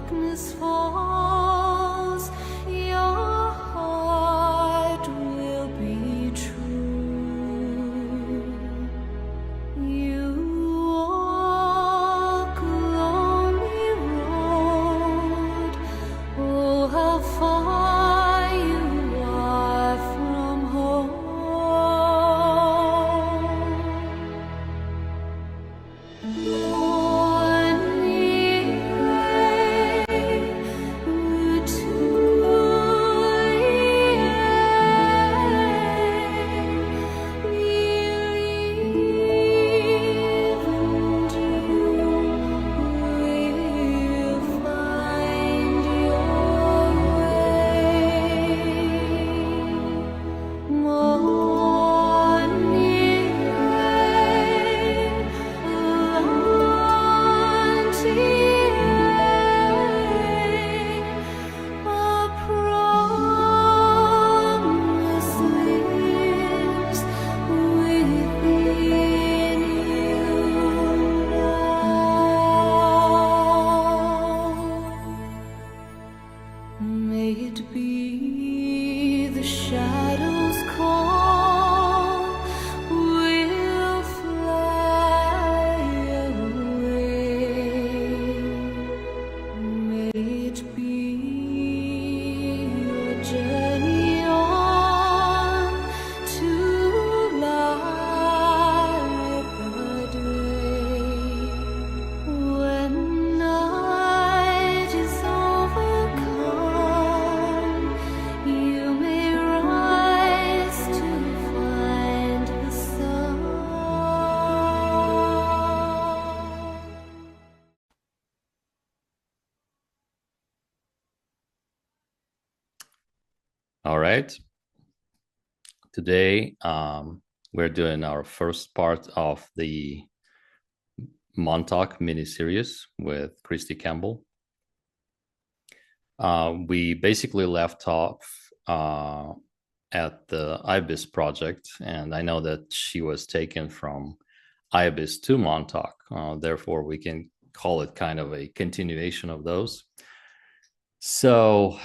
darkness falls, your heart will be true. You walk a lonely road, oh, how far you are from home. May it be the shadows call, we'll fly away. May it be your journey on to light the day. When night is overcome, you may rise to find the sun. All right. Today, we're doing our first part of the Montauk mini-series with Christy Campbell. We basically left off at the Ibis project, and I know that she was taken from Ibis to Montauk. Therefore, we can call it kind of a continuation of those. So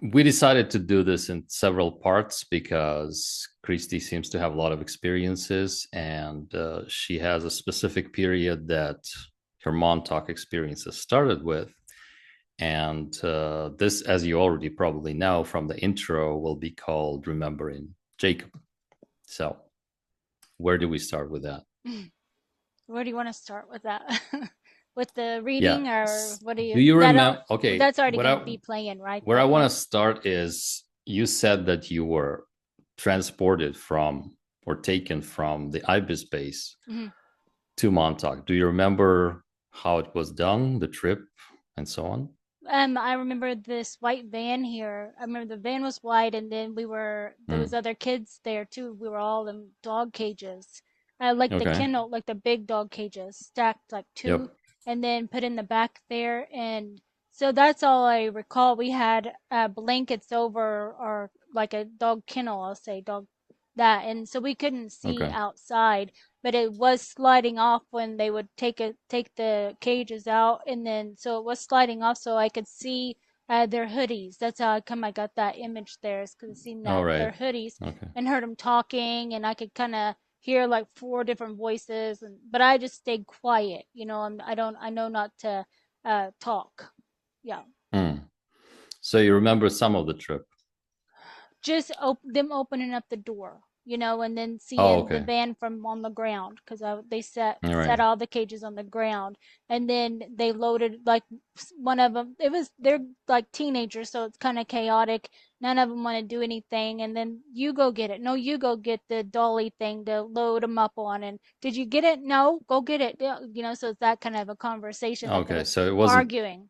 we decided to do this in several parts because Christy seems to have a lot of experiences, and she has a specific period that her Montauk experiences started with. And this, as you already probably know from the intro, will be called Remembering Jacob. So where do we start with that? Where do you want to start with that? With the reading, or what do you? Do you that remember? al- Okay, That's already what going I- to be playing, right? Where I That want one? to start is you said that you were transported from or taken from the Ibis base Mhm. to Montauk. Do you remember how it was done, the trip, and so on? I remember this white van here. I remember the van was white, and then there was other kids there too. We were all in dog cages, like the Okay. kennel, like the big dog cages, stacked like two, Yep. and then put in the back there. And so that's all I recall. We had blankets over, or like a dog kennel, I'll say dog that, and so we couldn't see Okay. outside. But it was sliding off when they would take the cages out, and then so it was sliding off, so I could see their hoodies. That's how I got that image there, is because I seen All their right. hoodies Okay. and heard them talking, and I could kind of hear like four different voices, but I just stayed quiet. I know not to talk. Yeah, So you remember some of the trip? just them opening up the door, and then Oh, seeing the okay. van from on the ground, because they set All right. all the cages on the ground, and then they loaded like one of them. They're like teenagers, so it's kind of chaotic. None of them want to do anything, and then you go get it. No, you go get the dolly thing to load them up on. And did you get it? No, go get it. Yeah, so it's that kind of a conversation that Okay. they're So it arguing.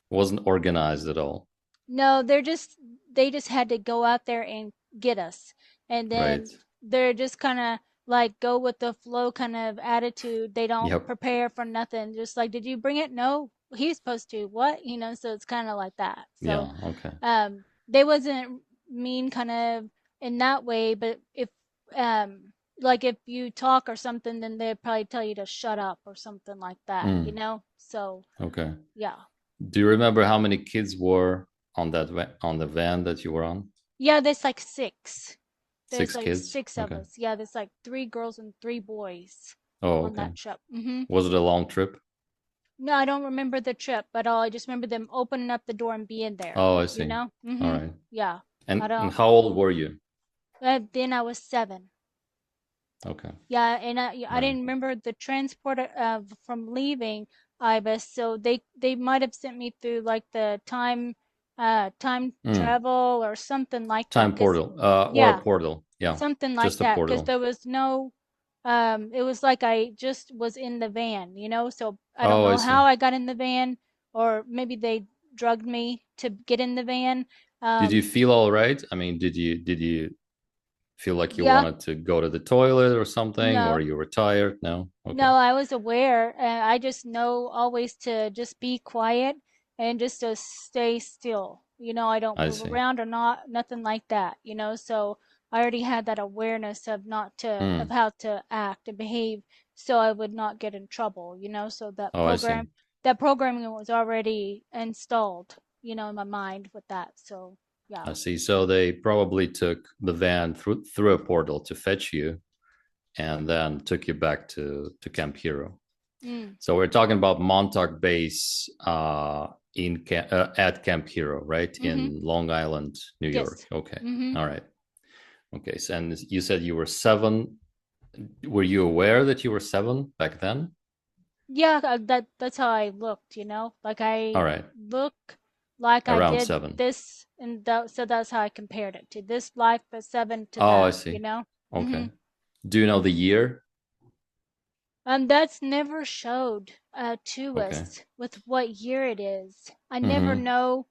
wasn't organized at all. No, they just had to go out there and get us. And then Right. they're just kind of like go with the flow kind of attitude. They don't Yep. prepare for nothing. Just like, did you bring it? No, he's supposed to. What? So it's kind of like that. So Yeah. Okay. they wasn't mean kind of in that way, but if like if you talk or something, then they'd probably tell you to shut up or something like that, you Mm, know? So, okay. yeah. Do you remember how many kids were on on the van that you were on? Yeah, there's like six. There's 6 like kids? six of Okay. us. Yeah, there's like three girls and three boys Oh, on okay. that trip. Hmm. Was it a long trip? No, I don't remember the trip at all. I just remember them opening up the door and being there, Oh, I you see. know? All Hmm. right. Yeah. I And don't. how old were you? Then I was 7. Okay. Yeah, and I Right. didn't remember the transport from leaving Ibis, so they might have sent me through like the time Mm. travel or something like that. Time Cause portal, or a yeah, portal. Yeah, something like just a that. Cause portal. there was no, it was like I just was in the van, you know. So I don't Oh, I know how see. I got in the van, or maybe they drugged me to get in the van. Did you Um, feel all right? I mean, did you feel like you yeah, wanted to go to the toilet or something, or no. you were tired? No? Okay. No, I was aware. I just know always to just be quiet and just to stay still. You know, I don't I move see. around or not, nothing like that, you know. So I already had that awareness of not to, of Mm. how to act and behave so I would not get in trouble, you know. So Oh, I see. that programming was already installed, you know, in my mind with that. So, yeah. I see. So they probably took the van through a portal to fetch you and then took you back to Camp Hero. Mm, So we're talking about Montauk Base at Camp Hero, right? mm-hmm. In Long Island, New York. Yes. Okay. Mm-hmm. All right. Okay. So, and you said you were 7. Were you aware that you were 7 back then? Yeah, that's how I looked, you know? Like All I right. look like I Around did 7. this and that, so that's how I compared it to this life but 7 to Oh, I that, you see. know? Okay. Hmm. Do you know the year? That's never showed to Okay. us with what year it is. I never Mm-hmm. know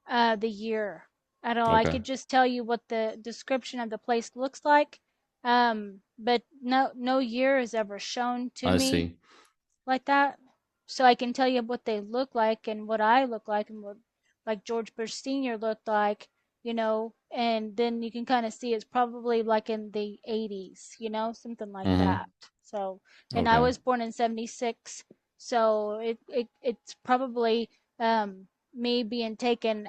the year at all. I Okay. could just tell you what the description of the place looks like. But no year is ever shown to I me see. like that. So I can tell you what they look like and what I look like and what like George Bush Sr. looked like, you know, and then you can kind of see it's probably like in the 80s, you know, something like Mm-hmm. that. So, and I Okay. was born in 76, so it's probably me being taken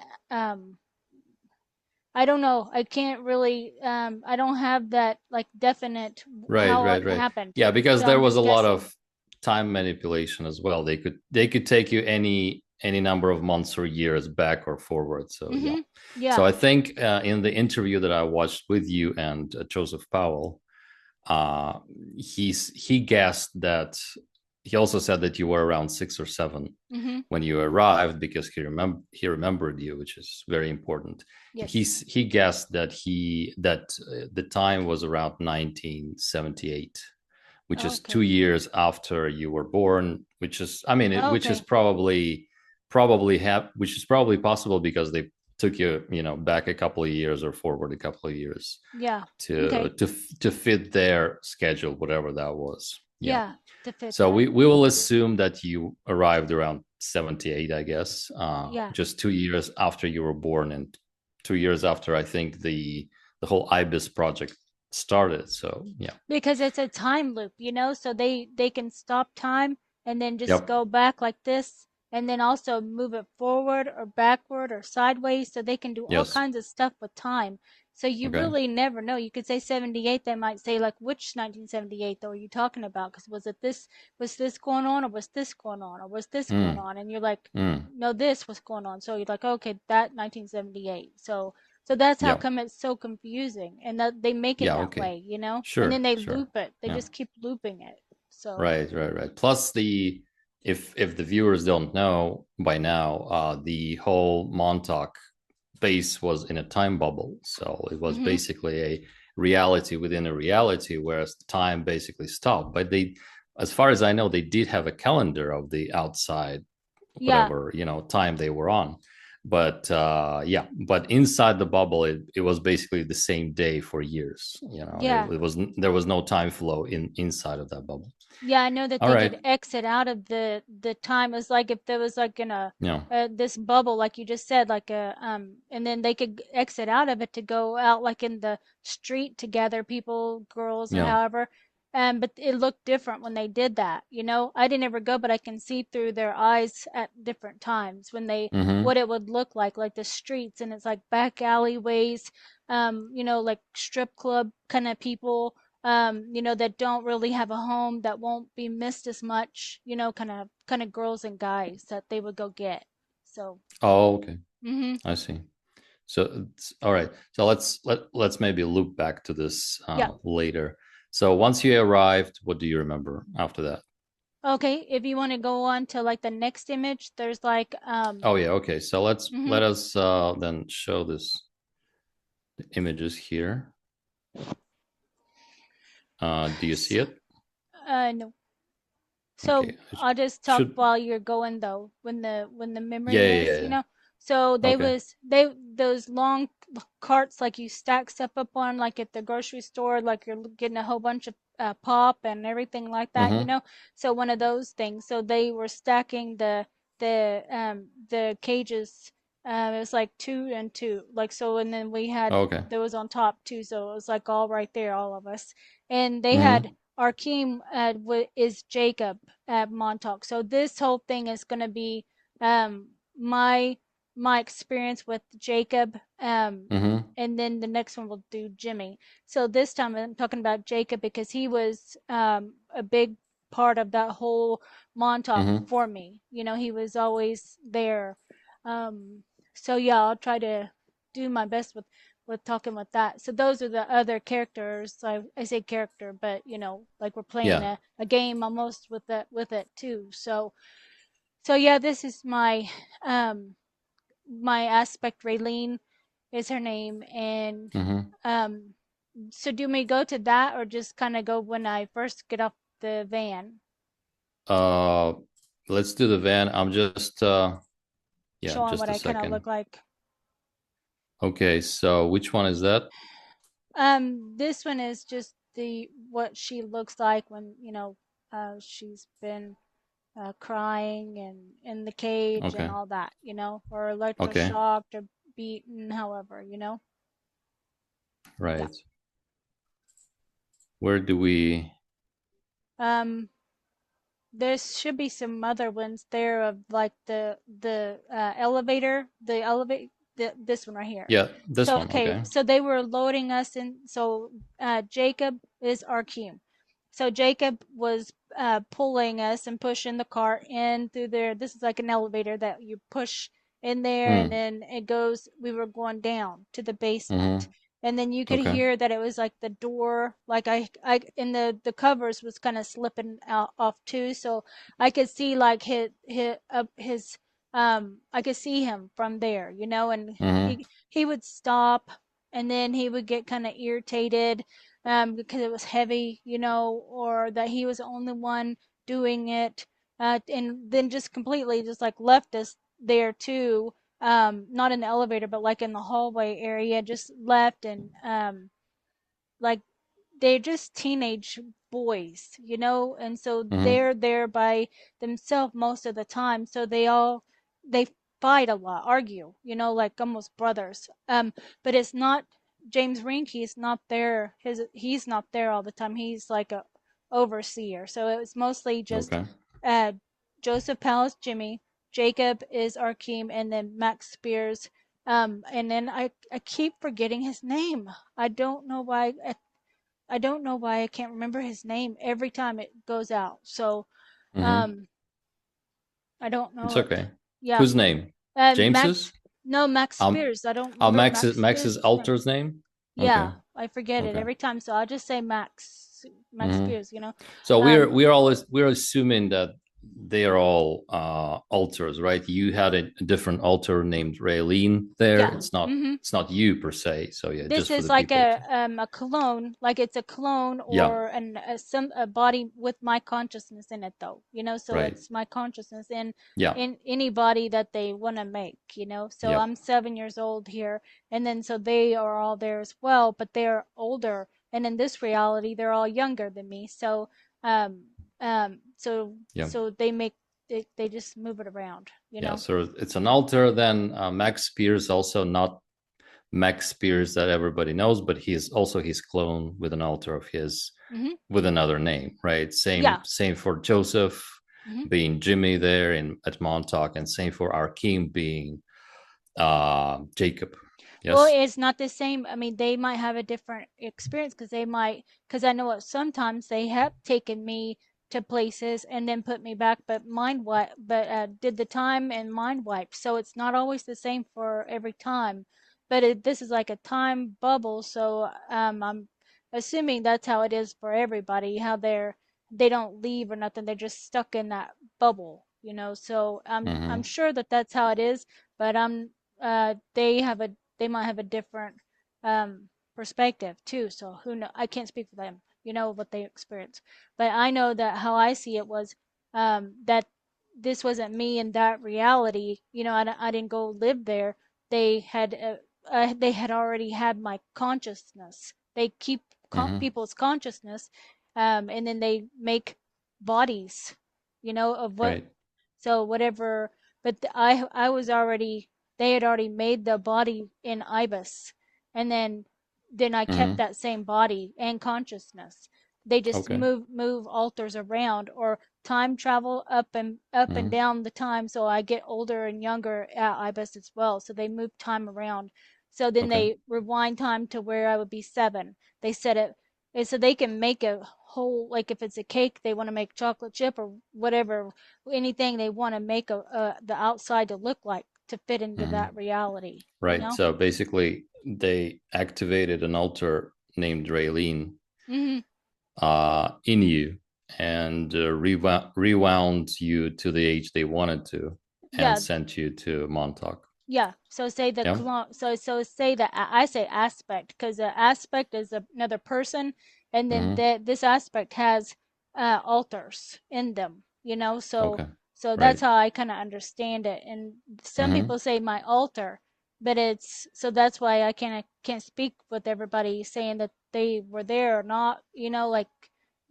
I don't know. I can't really I don't have that like definite Right, how it right, right. happened. Yeah, because So there I'm was a just lot guessing. of time manipulation as well. They could take you any number of months or years back or forward. So yeah. Mhm. So Yeah. I think in the interview that I watched with you and Joseph Powell, uh, he guessed that he also said that you were around 6 or 7 Mhm. when you arrived because he remembered you, which is very important. Yes. He guessed that the time was around 1978, which is Okay. 2 years after you were born, which is, I mean, which is Okay. which is probably possible because they took you, back a couple of years or forward a couple of years Yeah. to Okay. to to fit their schedule, whatever that was. Yeah. Yeah. To fit So that. we will assume that you arrived around 78, I guess, Yeah. just 2 years after you were born and 2 years after I think the whole IBIS project started. So yeah. Because it's a time loop, you know, so they can stop time and then just Yep. go back like this and then also move it forward or backward or sideways so they can do all Yes. kinds of stuff with time. So you Okay. really never know. You could say 78, they might say like which 1978 though are you talking about? Because was this going on or was this going on or was this going Mm, on? And you're like, mm. no, this was going on. So you're like, okay, that 1978. So that's how Yeah. come it's so confusing and that they make it Yeah. that Okay. way, you know? And then Sure. they Sure. loop it. They Yeah. just keep looping it. So, Right. Right. Right. Plus if the viewers don't know by now, the whole Montauk base was in a time bubble. So it was mhm. basically a reality within a reality, whereas time basically stopped. But as far as I know, they did have a calendar of the outside, Yeah. whatever, time they were on. But yeah, but inside the bubble, it was basically the same day for years. Yeah. There was no time flow inside of that bubble. Yeah, I know that All they right. could exit out of the time. It's like if there was like in a Yeah. this bubble, like you just said, like a and then they could exit out of it to go out like in the street together, people, girls, or Yeah. however. But it looked different when they did that. I didn't ever go, but I can see through their eyes at different times when they Mm-hmm. what it would look like the streets, and it's like back alleyways, like strip club kind of people, that don't really have a home, that won't be missed as much, kind of girls and guys that they would go get. So, Oh, okay. hmm I see. So all right. So let's maybe loop back to this yeah. later. So once you arrived, what do you remember after that? Okay, if you want to go on to like the next image, there's like Oh yeah. Okay. So mhm. let us then show the images here. Do you see it? No. So Okay. I'll just talk Should while you're going though, when the Yeah, memory yeah, is, yeah, yeah. So Okay. those long carts like you stack stuff up on like at the grocery store, like you're getting a whole bunch of pop and everything like that, Mm-hmm. So one of those things. So they were stacking the cages. It was like two and two, like so, and then we had Okay. there was on top too, so it was like all right there, all of us, and they had Mm-hmm. Arkheim is Jacob at Montauk. So this whole thing is going to be um, my my experience with Jacob, Mm-hmm. and then the next one will do Jimmy. So this time I'm talking about Jacob because he was a big part of that whole Montauk Mm-hmm. for me. He was always there. Um, so yeah, I'll try to do my best with talking with that. So those are the other characters. I say character, but like we're playing Yeah. a game almost with it too. So yeah, this is my aspect. Rayleen is her name, and Mm-hmm. um so do we go to that or just kind of go when I first get off the van, Uh, let's do the van. I'm just yeah, showing what just a I kind of second. look like? Okay, so which one is that? This one is just the what she looks like when she's been crying and in the cage and Okay. all that, or Okay. electroshocked or beaten, however. Yeah. Right. Where do we Um, there should be some other ones there of like the elevator, this one right here. Yeah, this So one. okay, Okay. so they were loading us in. So Jacob is our cue. So Jacob was pulling us and pushing the cart in through there. This is like an elevator that you push in there, and Mm. then it goes. We were going down to the basement, Mm-hmm. and then you could Okay. hear that it was like the door, like I and the covers was kind of slipping out off too. So I could see like his I could see him from there, and Mm-hmm. he would stop, and then he would get kind of irritated because it was heavy, or that he was the only one doing it, and then just completely just like left us there too, not in the elevator, but like in the hallway area, just left, and like they're just teenage boys, and so Mm-hmm. they're there by themselves most of the time. So they fight a lot, argue, like almost brothers. But it's not James Rinky's not there. He's not there all the time. He's like a overseer. So it was mostly just Okay. uh, Joseph Powell's Jimmy, Jacob is Arkeem, and then Max Spears. And then I keep forgetting his name. I don't know why. I don't know why I can't remember his name every time it goes out. So, Mm-hmm. um, I don't It's know it. okay. Yeah. Whose name? Max, James's? no, Max Um, Spears. I don't oh, remember Max Max's Spears' name. altar's name? Okay. Yeah, I forget it Okay. every time. So I'll just say Max Mm-hmm. Spears, So Um, we're assuming that they are all altars, right? You had a different altar named Rayleen there. Yeah. It's not you per se. So yeah, This just for is the like people. a clone, like it's a clone Yeah, or a body with my consciousness in it, though. So right. it's my consciousness Yeah, in any body that they want to make. So yep. I'm 7 years old here, and then so they are all there as well, but they're older, and in this reality, they're all younger than me. So um Yeah. so they just move it around. Yeah, so it's an altar. Then Max Spears, also not Max Spears that everybody knows, but he's also his clone with an altar of his Hmm. with another name, right? Yeah. Same for Joseph Hmm. being Jimmy there at Montauk, and same for Arkheim being Jacob. Well, Yes. it's not the same. I mean, they might have a different experience because I know sometimes they have taken me to places and then put me back, but did the time and mind wipe. So it's not always the same for every time. But this is like a time bubble, so I'm assuming that's how it is for everybody. How they don't leave or nothing. They're just stuck in that bubble. So I'm Mm-hmm. sure that that's how it is, but they might have a different perspective too. So who know? I can't speak for them. What they experience, but I know that how I see it was that this wasn't me in that reality. I didn't go live there. They had they had already had my consciousness. They keep Mm-hmm. people's consciousness, and then they make bodies. Of what Right. so whatever, but I was already they had already made the body in Ibis, and then I kept Mm-hmm. that same body and consciousness. They just Okay. move alters around or time travel up and Mm-hmm. down the time, so I get older and younger at Ibis as well. So they move time around. So then Okay. they rewind time to where I would be 7. They set it and so they can make a whole, like if it's a cake they want to make chocolate chip or whatever, anything they want to make the outside to look like to fit into Mm-hmm. that reality, you Right. know? So basically, they activated an altar named Rayleen Hmm. in you and rewound you to the age they wanted to and Yeah, sent you to Montauk. yeah. So say the Yeah. clone. So say that I say aspect because the aspect is another person, and then Mm-hmm. this aspect has alters in them. So Okay. that's Right. how I kind of understand it. And some Mm-hmm. people say my alter, but it's so that's why I can't speak with everybody saying that they were there or not. Like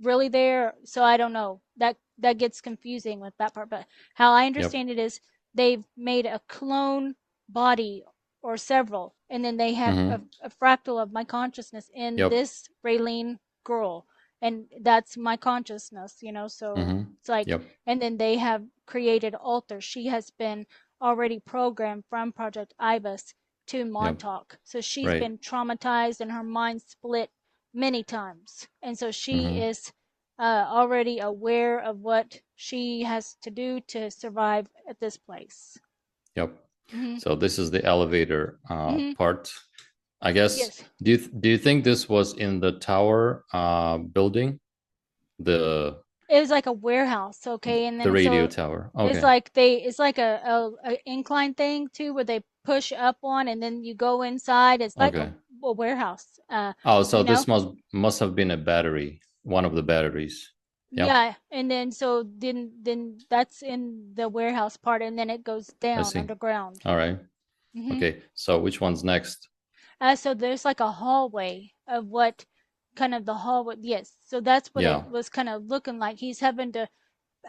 really there. So I don't know. That gets confusing with that part. But how I Yep. understand it is they've made a clone body or several, and then they have Mm-hmm. a fractal of my consciousness in Yep. this Raylene girl, and that's my consciousness. So Mm-hmm. it's like, Yep. and then they have created alters. She has been already programmed from Project Ibis to Yep. Montauk, so she's Right. been traumatized and her mind split many times, and so she Mm-hmm. is already aware of what she has to do to survive at this place. Yep. Hmm. So this is the elevator Hmm. part. I guess. Yes. Do you think this was in the tower building, the It was like a warehouse, okay, and the then radio so tower? it's Okay. like it's like a incline thing too, where they push up on, and then you go inside. It's like Okay. a warehouse, Oh, so you know. this must have been a battery, one of the batteries. Yeah, Yeah, and then so then that's in the warehouse part, and then it goes I down see. underground. All right. Hmm. Okay. So which one's next? So there's like a hallway of what kind of the hallway. Yes, so that's what Yeah. it was kind of looking like. He's having to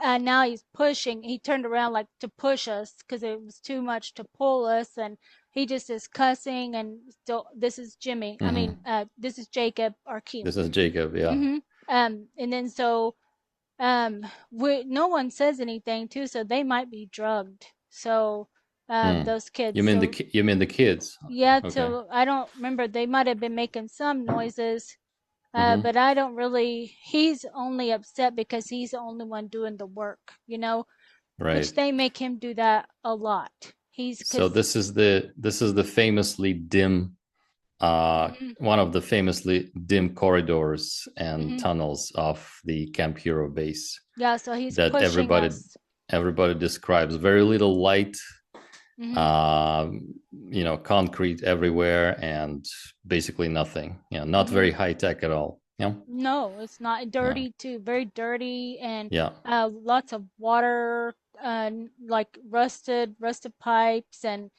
and now he's pushing. He turned around like to push us because it was too much to pull us, and he just is cussing. And so this is Jimmy. I mean, Mm-hmm. this is Jacob This Arkeem. is Jacob. Yeah. Mm-hmm. And then so no one says anything too, so they might be drugged. So Hmm. those kids. You mean So the kids? yeah. Okay. So I don't remember. They might have been making some noises. Mm-hmm. But I don't really. He's only upset because he's the only one doing the work, which Right. they make him do that a lot. He's So because. this is the famously dim Hmm. one of the famously dim corridors and Hmm. tunnels of the Camp Hero base Yeah, so he's that pushing everybody us. everybody describes. Very little light, Mm-hmm. concrete everywhere, and basically nothing. Yeah, not Mm-hmm. very high tech at all. Yeah, No, it's not yeah, dirty too, very dirty and yeah. lots of water, like rusted pipes and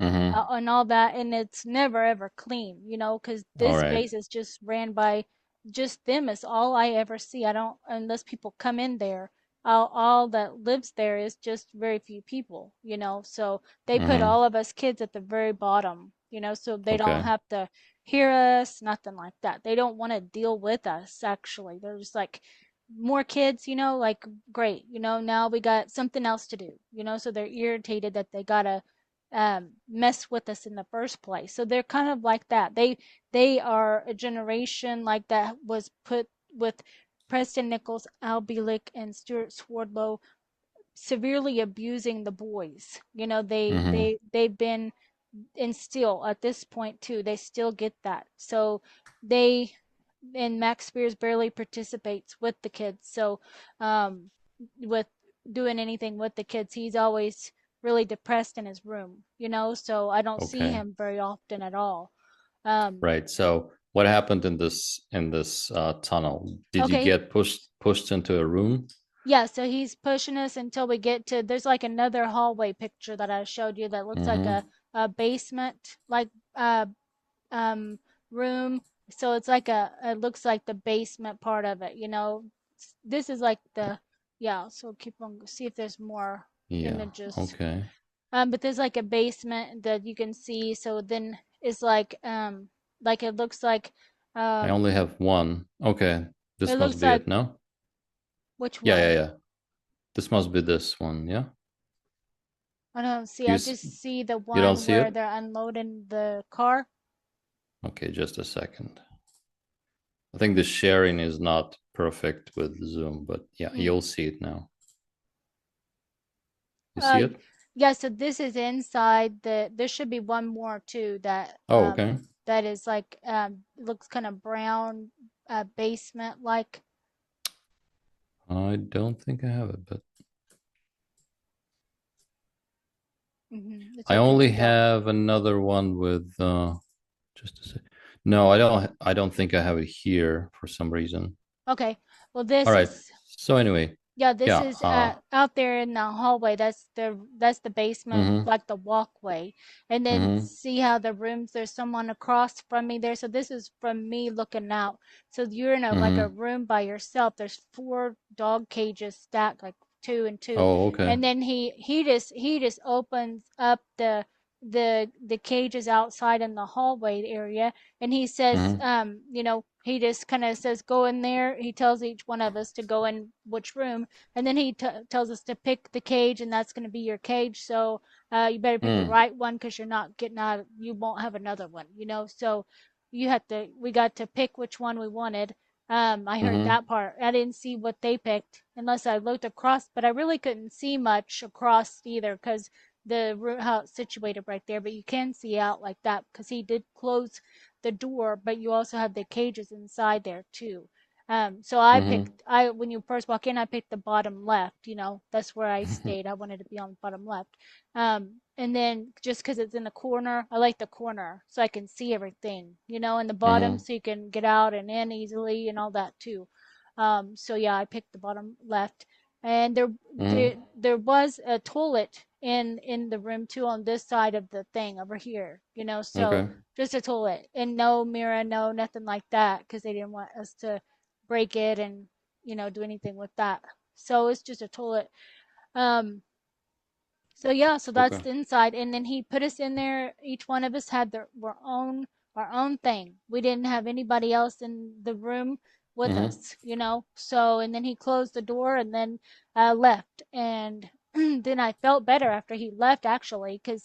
all that, and it's never ever clean, because All this right. base is just ran by just them. Is all I ever see. I don't unless people come in there. All that lives there is just very few people, so they put Mm-hmm. all of us kids at the very bottom, so they don't Okay. have to hear us, nothing like that. They don't want to deal with us, actually. They're just like, more kids, like, great, now we got something else to do, so they're irritated that they gotta mess with us in the first place. So they're kind of like that. They are a generation like that was put with Preston Nichols, Al Bielek, and Stuart Swardlow severely abusing the boys. Mm-hmm. They've been, and still at this point too, they still get that. So they and Max Spears barely participates with the kids. So um with doing anything with the kids, he's always really depressed in his room, so I don't see Okay. him very often at all. Um Right. So what happened in this tunnel? Did you okay. get pushed into a room? Yeah, so he's pushing us until we get to, there's like another hallway picture that I showed you that looks like a, Mm-hmm. a basement, like uh um room. So it's like it looks like the basement part of it, this is like the, yeah, so keep on, see if there's more Yeah. images. Okay. But there's like a basement that you can see. So then it's like it looks like I um only have one. Okay. it This must looks be like, it, no? which Yeah, yeah, one? yeah. This must be this one, yeah? I don't see, You I s- just see the you don't one see where it? they're unloading the car. Okay, just a second. I think the sharing is not perfect with Zoom, but yeah, Mm. you'll see it now. You see Uh, it? yeah, so this is inside there should be one more too Oh, okay. that is like looks kind of brown, basement like. I don't think I have it, but It's I okay if only you don't. have another one with just a sec. No, I don't think I have it here for some reason. Okay. Well, All this right. is, So anyway, yeah, this yeah. is out there in the hallway. That's the basement, Mm-hmm. like the walkway. And then Mm-hmm. see how the rooms, there's someone across from me there. So this is from me looking out. So you're in a like a Mm-hmm. room by yourself. There's four dog cages stacked like two and two. Oh, okay. And then he just opens up the cages outside in the hallway area, and he says, Mm-hmm. he just kind of says, go in there. He tells each one of us to go in which room, and then he tells us to pick the cage, and that's going to be your cage. So you better pick the Mm. right one because you're not getting out. You won't have another one, So we got to pick which one we wanted. I heard Mm-hmm. that part. I didn't see what they picked unless I looked across, but I really couldn't see much across either because the room, how it's situated right there. But you can see out like that because he did close the door, but you also have the cages inside there too. So Mm-hmm. I when you first walk in, I picked the bottom left. That's where I stayed. I wanted to be on the bottom left. And then just because it's in the corner, I like the corner so I can see everything. In the bottom Mm-hmm. so you can get out and in easily and all that too. So yeah, I picked the bottom left, and Mm-hmm. there was a toilet in the room too on this side of the thing over here. So Okay. just a toilet and no mirror, no nothing like that because they didn't want us to break it and do anything with that. So it's just a toilet. Um, so yeah, so that's Okay. the inside, and then he put us in there. Each one of us had our own thing. We didn't have anybody else in the room with Mm-hmm. us. So and then he closed the door and then left, and then I felt better after he left actually, because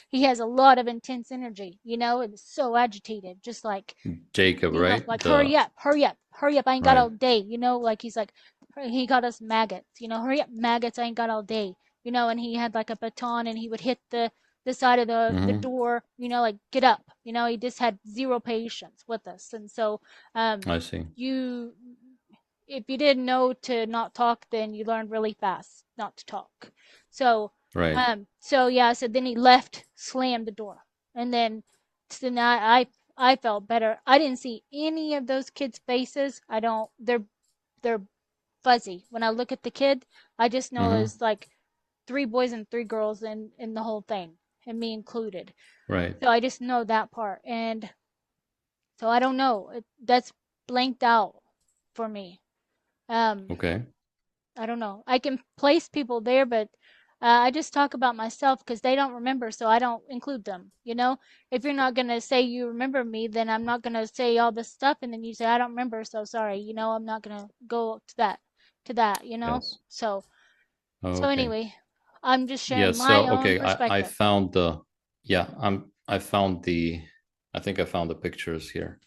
he has a lot of intense energy, and so agitated, just like Jacob, right? like hurry The up, hurry up, hurry up, I ain't got right. all day, like he's like, he got us maggots, hurry up maggots, I ain't got all day, and he had like a baton and he would hit the side of the Mm-hmm. door, like get up, he just had zero patience with us. And so I see. you if you didn't know to not talk, then you learned really fast not to talk. So, Right. so yeah, so then he left, slammed the door, and then so now I felt better. I didn't see any of those kids' faces. I don't. They're fuzzy. When I look at the kid, I just know Mm-hmm. it's like three boys and three girls in the whole thing, and me included. Right. So I just know that part, and so I don't know. That's blanked out for me. Um, Okay. I don't know. I can place people there, but I just talk about myself because they don't remember, so I don't include them. You know, if you're not gonna say you remember me, then I'm not gonna say all this stuff, and then you say I don't remember, so sorry. You know, I'm not gonna go to that. You know, Yes. so so Okay. anyway, I'm just Yeah. sharing my So own okay, I perspective. found the yeah I found the I think I found the pictures here.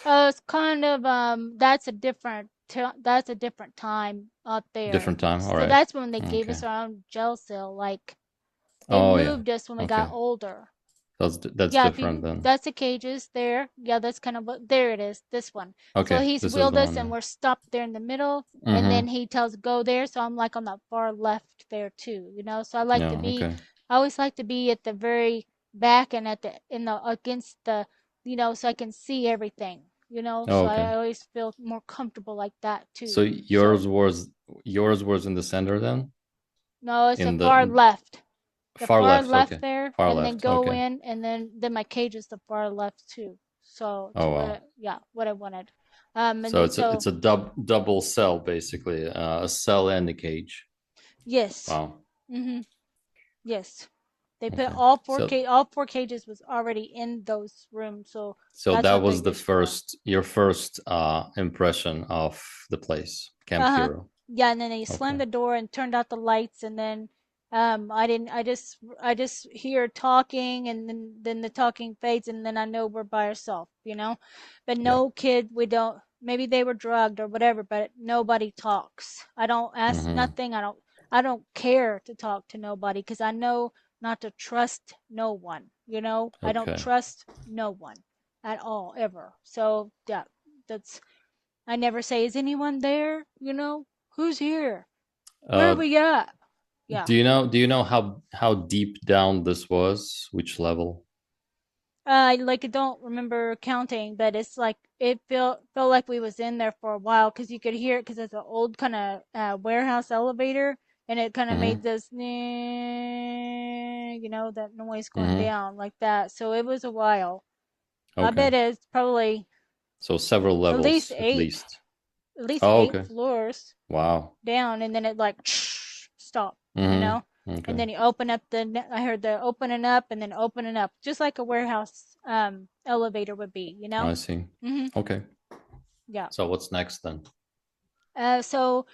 It's kind of that's a different time out there. Different time. All So right. that's when they gave Okay. us our own jail cell. Like they Oh yeah. moved us when we got Okay. older. That's Yeah, if different you then. that's the cages there. Yeah, that's kind of what there it is. This one. So Okay. he's This is wheeled the us one. and Yeah. we're stopped there in the middle, and then Mm-hmm. he tells go there. So I'm like on the far left there too. You know. So Yeah. Okay. I always like to be at the very back and at the in the against the so I can see everything. You know. Oh, So okay. I always feel more comfortable like that So too. So yours was in the center then? no, it's the In far the left. The far far left. left Okay. there, Far and then left. go Okay. in, and then my cage is the far left too. So Oh wow. yeah, what I wanted. And So then it's so a double cell basically, a cell and a cage. yes, Wow. mm-hmm, yes. They put Okay. all four cages was already in those rooms, so So that's that what they're was the used for. first your first impression of the place, Camp Uh-huh. Hero. Yeah, and then they Okay. slammed the door and turned out the lights, and then I didn't I just hear talking, and then the talking fades, and then I know we're by ourselves, you know. But Yeah. no kid, we don't, maybe they were drugged or whatever, but nobody talks. I don't ask Mm-hmm. nothing. I don't care to talk to nobody because I know not to trust no one, you know. I don't Okay. trust no one at all ever. So yeah, that's I never say, is anyone there? You know, who's here? Where are Uh, we at? Yeah. do you know how deep down this was? Which level? I like I don't remember counting, but it's like it felt like we was in there for a while because you could hear it because it's an old kind of warehouse elevator, and it kind of made Mm-hmm. this that noise going Mm-hmm. down like that. So it was a while. I Okay. bet it's probably So several at least levels at eight, least. at least Oh, eight okay. floors Wow. down, and then it like stop, you know. Mm-hmm. And Okay. then you open up I heard the opening up and then opening up, just like a warehouse elevator would be, you know. I see. Mhm. Okay. Yeah. So what's next then? So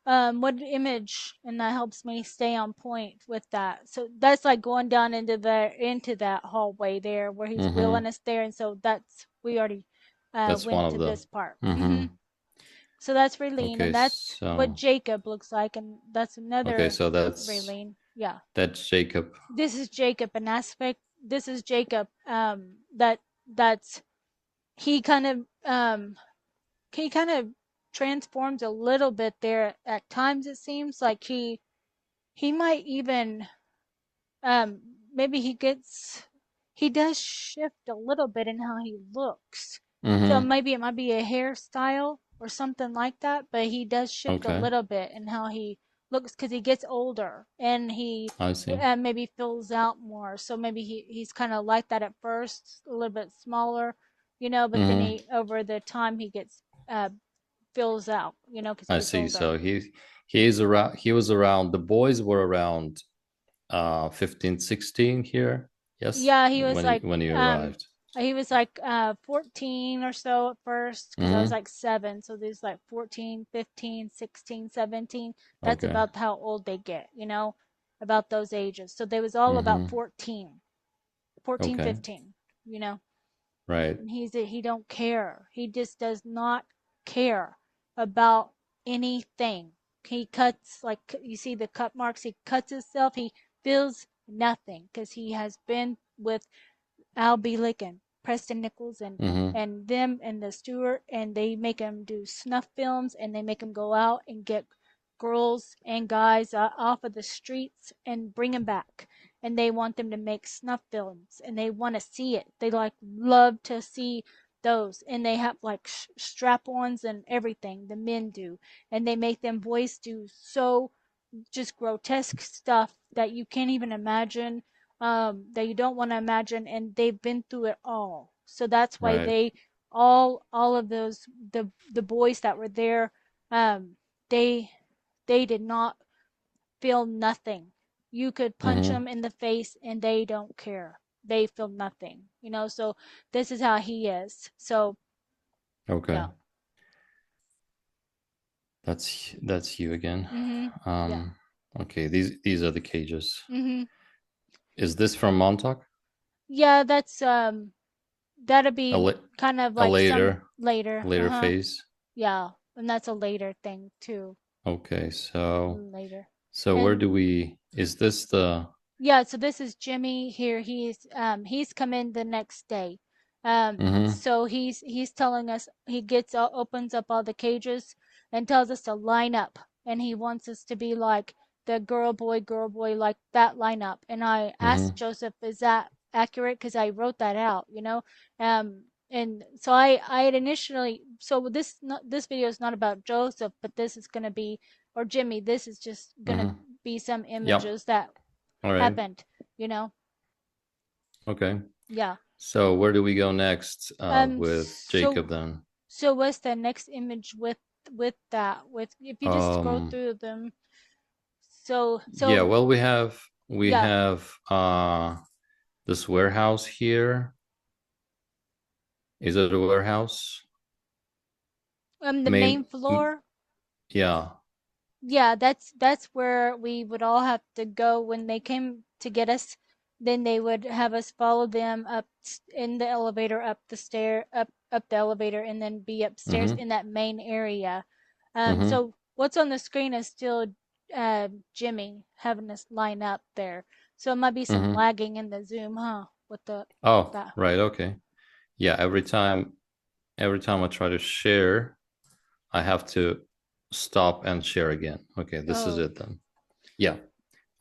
what image, and that helps me stay on point with that. So that's like going down into that hallway there where he's Mm-hmm. wheeling us there, and so that's we already That's one went of to the. this part. Mm-hmm. So that's Rayleen, Okay. and that's what So Jacob looks like, and that's okay. another So Rayleen. Yeah. that's Jacob. This is Jacob, an aspect. This is Jacob. That's he kind of he kind of transforms a little bit there at times. It seems like he might even um maybe he does shift a little bit in how he looks. So Mm-hmm. maybe it might be a hairstyle or something like that, but he does shift a Okay. little bit in how he looks because he gets older and he I see. maybe fills out more. So maybe he's kind of like that at first, a little bit smaller, but then Mm-hmm. he over the time he gets uh fills out, because he I gets see. older. So he is around. He was around. The boys were around 15, 16 here. Yes, Yeah, when he arrived. he was like 14 or so at first because I was Mm-hmm. like 7. So there's like 14, 15, 16, 17. That's Okay. about how old they get, about those ages. So they was all about Mm-hmm. 14, 14, Okay. 15, you know. Right. And he don't care. He just does not care about anything. He cuts, like you see the cut marks, he cuts himself. He feels nothing because he has been with I'll be licking. Preston Nichols and Mm-hmm. them and the steward, and they make them do snuff films, and they make them go out and get girls and guys off of the streets and bring them back, and they want them to make snuff films, and they want to see it. They like love to see those, and they have like strap-ons and everything. The men do, and they make them boys do so just grotesque stuff that you can't even imagine, that you don't want to imagine, and they've been through it all. So that's why Right. they all of those the boys that were there, um, they did not feel nothing. You could punch Mm-hmm. them in the face and they don't care. They feel nothing, you know. So this is how he is. So Okay. yeah. That's you again. Yeah. Okay, these are the cages. Mhm. Is this from Montauk? Yeah, that's that'll A, be la kind of a like some later later. phase? Yeah, and that's a later thing too. Okay, so Later. where And do we, is this the, yeah, so this is Jimmy here. He's come in the next day. mm-hmm, So he's telling us, he gets opens up all the cages and tells us to line up, and he wants us to be like the girl boy, like that lineup. And I asked mm-hmm, Joseph, is that accurate? Because I wrote that out, you know. And so I had initially, so this video is not about Joseph, but this is gonna be, or Jimmy. This is just gonna mm-hmm. be some Yep. images that All right. happened, you know? Okay. Yeah. So where do we go next with So Jacob then? what's the next image with that? With if you just scroll Um, through them. So yeah, well, we yeah, have this warehouse here. Is it a warehouse? the main Main, floor. yeah. Yeah, that's where we would all have to go when they came to get us. Then they would have us follow them up in the elevator, up the stair, up the elevator, and then be upstairs Mm-hmm, in that main area. mm-hmm, So what's on the screen is still Jimmy having us line up there. So it might be some mm-hmm. lagging in the Zoom, huh? With the Oh, that. right, okay. Yeah, every time I try to share, I have to stop and share again. Okay, this is Oh, it then. Yeah.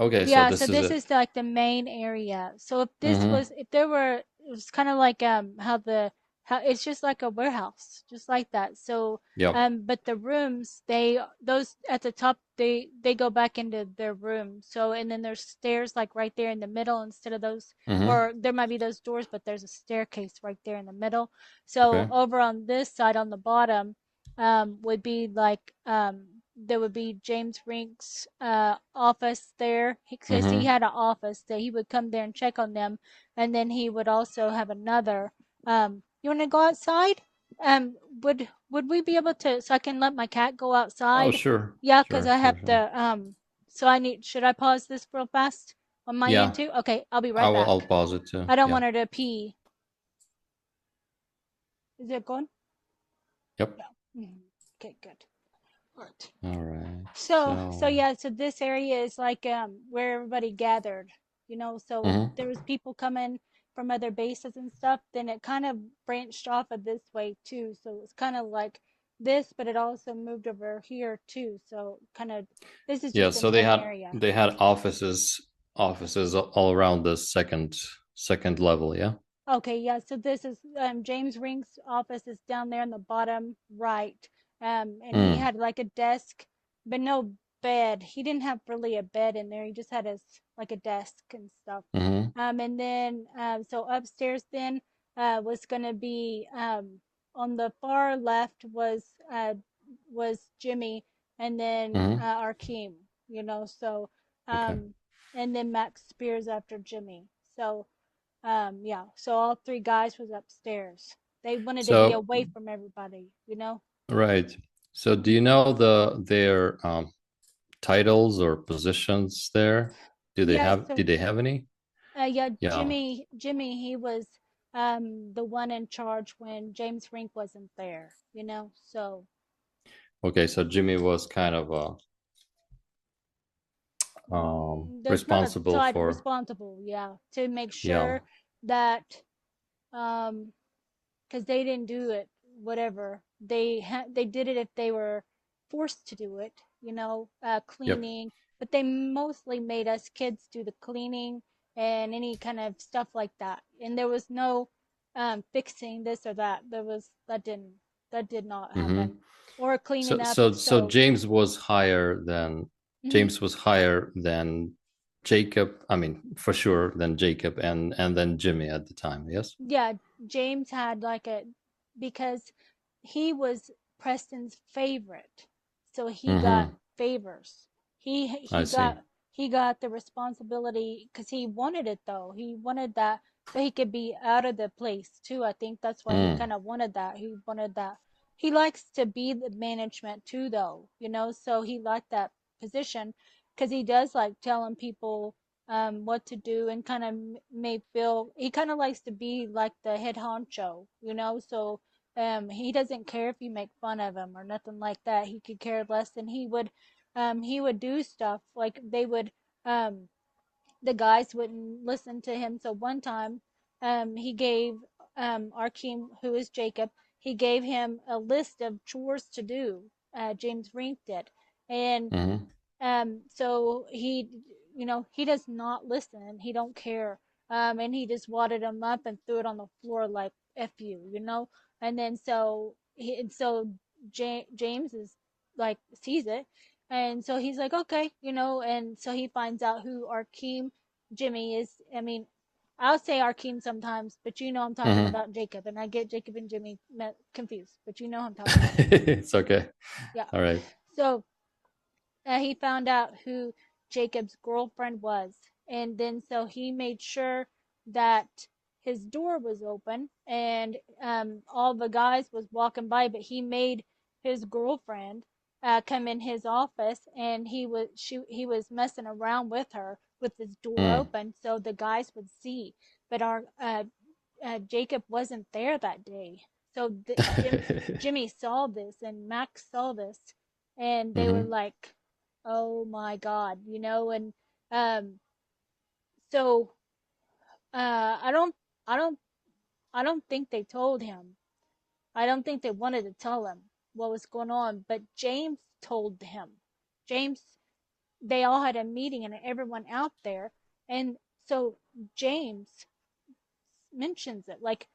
Okay, so yeah, so this is this it. is like the main area. So if this Mm-hmm. was, if there were, it was kind of like how it's just like a warehouse, just like that. So Yep. but the rooms, those at the top, they go back into their room. So and then there's stairs like right there in the middle instead of those, Mm-hmm. or there might be those doors, but there's a staircase right there in the middle. So Okay. over on this side on the bottom would be like there would be James Rink's office there, because he Mm-hmm. had an office that he would come there and check on them, and then he would also have another. You want to go outside? Would we be able to? So I can let my cat go Oh, outside? sure. Yeah, because Sure, I sure, have sure. to. So I need. Should I pause this real fast on my end Yeah, too? Okay, I'll be right I'll back. pause it too. I don't Yeah. want her to pee. Is it going? Yep. Yeah. Okay, good. Right. All right. So So, yeah, so this area is like where everybody gathered, you know, so if mm-hmm. there was people coming from other bases and stuff, then it kind of branched off of this way too. So it's kind of like this, but it also moved over here too. So kind of this is Yeah, just the so main area. they had offices all around the second level, yeah? Okay, yeah, so this is James Ring's office is down there in the bottom right. And he Mm. had like a desk, but no bed. He didn't have really a bed in there. He just had his like a desk and stuff. Mm-hmm. And then so upstairs then was gonna be on the far left was Jimmy, and then Mm-hmm. Arkheim, you know, so Okay. um and then Max Spears after Jimmy. So yeah, so all three guys was upstairs. They wanted to be So, away from everybody, you know? right. So do you know their titles or positions there? Yeah, so Did they have any? yeah, Yeah. Jimmy, he was the one in charge when James Rink wasn't there, you know? So Okay, so Jimmy was kind of there's not a responsible side for, responsible, yeah, to make yeah. sure that because they didn't do it. Whatever they did it if they were forced to do it. Yep. Cleaning, but they mostly made us kids do the cleaning and any kind of stuff like that. And there was no fixing this or that. That did not Hmm. happen. Or cleaning So up so so so. James was higher than Mhm. James was higher than Jacob. I mean, for sure, than Jacob and then Jimmy at the time. Yes. Yeah, James had like a, because he was Preston's favorite, so he got Hmm. favors. He I he see. got he got the responsibility because he wanted it though. He wanted that so he could be out of the place too. I think that's why he Mm. kind of wanted that. He wanted that. He likes to be the management too, though. So he liked that position because he does like telling people what to do and kind of may feel he kind of likes to be like the head honcho. So he doesn't care if you make fun of him or nothing like that. He could care less, and he would do stuff like um the guys wouldn't listen to him. So one time he gave Arkheim, who is Jacob, he gave him a list of chores to do. James Rink did, and Hmm. so he does not listen. He don't care. And he just wadded him up and threw it on the floor like "F you." And then so James is like sees it, and so he's like, okay. And so he finds out who Arkeem Jimmy is. I mean, I'll say Arkeem sometimes, but I'm talking Hmm. about Jacob, and I get Jacob and Jimmy confused, but who I'm talking about. It's okay. Yeah. All right. So he found out who Jacob's girlfriend was. And then so he made sure that his door was open and all the guys was walking by, but he made his girlfriend come in his office, and he was messing around with her with his door Mm. open so the guys would see. But our Jacob wasn't there that day. So Jimmy saw this and Max saw this, and they were Hmm. like, "Oh my God," and um, so I don't, I don't, I don't think they told him. I don't think they wanted to tell him what was going on, but James told him. James, they all had a meeting and everyone out there, and so James mentions it like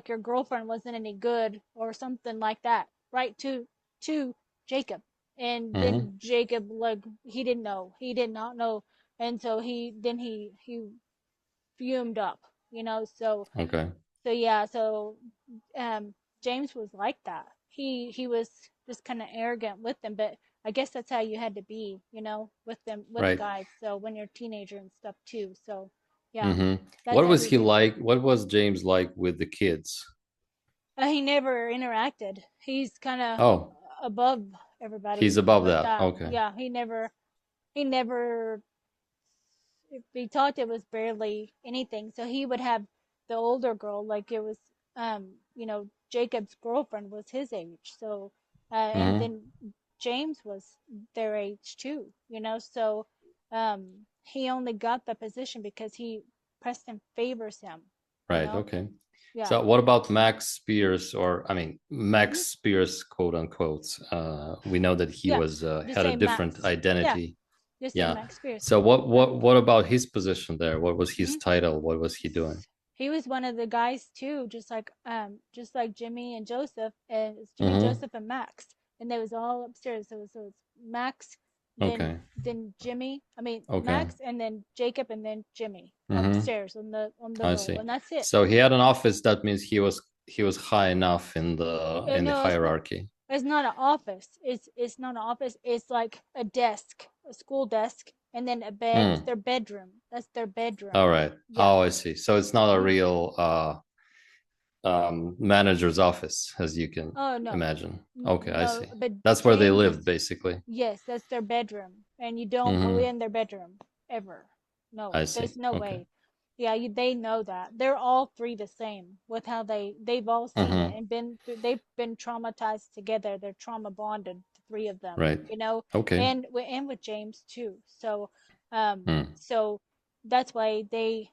your girlfriend wasn't any good or something like that, right, to Jacob. And Hmm. then Jacob, like, he did not know, and so he fumed up, Okay. so yeah, so um James was like that. He was just kind of arrogant with them, but I guess that's how you had to be, with them, with Right. guys, so when you're a teenager and stuff too. So yeah, Hmm. that's What how was he he did. like? What was James like with the kids? He never interacted. He's kind of Oh, above everybody he's above with that. that. Okay. Yeah, he never, if he talked, it was barely anything. So he would have the older girl, like it was, Jacob's girlfriend was his age. So, and Hmm. then James was their age too, So, he only got the position because Preston favors him, you Right. know. Okay. Yeah. So what about Max Spears, or I mean Mhm. Max Spears, quote unquote? We know that he Yeah. was Just had a say different Max. Yeah. identity. Just say Yeah. Max Spears. So what Yeah. what what about his position there? What was his Mhm. title? What was he doing? He was one of the guys too, just like Jimmy and Joseph, and it's Jimmy, Hmm. Joseph, and Max, and they was all upstairs. So it's Max, then Okay. Jimmy. I mean Okay. Max, and then Jacob, and then Jimmy Hmm. upstairs on the I roll, see. and that's it. So he had an office. That means he was high enough in the No, it's not. hierarchy. It's not an office. It's not an office. It's like a desk, a school desk, and then a bed. It's Hmm. their bedroom. That's their All bedroom. right. Yeah. Oh, I see. So it's not a Mhm. real manager's office, as you can Oh no, imagine. Okay, I no. see. But That's where they lived, James, basically. yes, that's their bedroom, and you don't go Hmm. in their bedroom ever. No, I see. there's no Okay. way. Yeah, they know that. They're all three the same with how they've all seen it Hmm. and they've been traumatized together. They're trauma bonded, the three of them, Right. Okay. and with James too. So Hmm. so that's why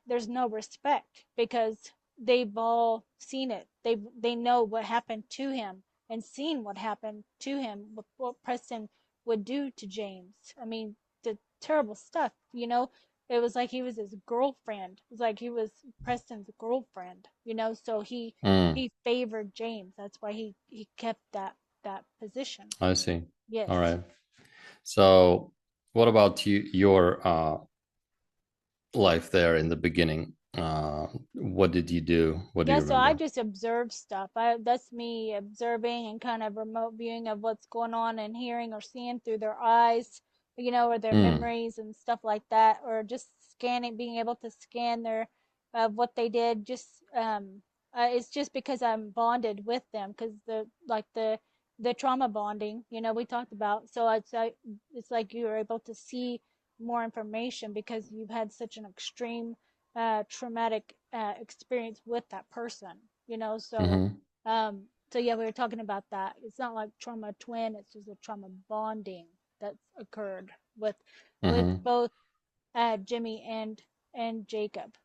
there's no respect because they've all seen it. They know what happened to him and seen what happened to him, what Preston would do to James. I mean, the terrible stuff, you know. It was like he was his girlfriend. It was like he was Preston's girlfriend, you know. So Mm, he favored James. That's why he kept that position. I see. Yes. All right. So, what about your life there in the beginning? What did you do? What do Yeah, you so I remember? just observe stuff. That's me observing and kind of remote viewing of what's going on and hearing or seeing through their eyes, you know, or their Mm, memories and stuff like that, or just scanning, being able to scan their what they did. Just it's just because I'm bonded with them because the trauma bonding, you know, we talked about. So it's like you're able to see more information because you've had such an extreme traumatic experience with that person, you know. mm-hmm, So yeah, we were talking about that. It's not like trauma twin; it's just a trauma bonding that's occurred with mm-hmm, both Jimmy and Jacob.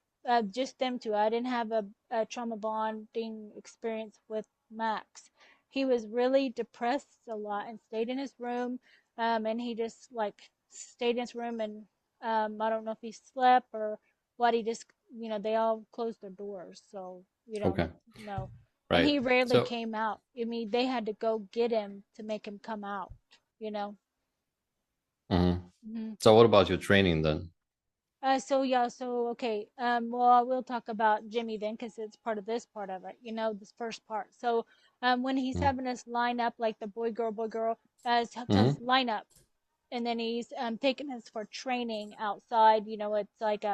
Just them two. I didn't have a trauma bonding experience with Max. He was really depressed a lot and stayed in his room. And he just like stayed in his room and I don't know if he slept or what. He just they all closed their doors, so okay, no. And right. he rarely So, came out. I mean, they had to go get him to make him come out. You know. mhm. Mhm. So what about your training then? So yeah, so okay. Well, we'll talk about Jimmy then, because it's part of this part of it. You know, this first part. So, when he's Mm, having us line up like the boy girl, tells us mhm, line up, and then he's taking us for training outside. You know, it's like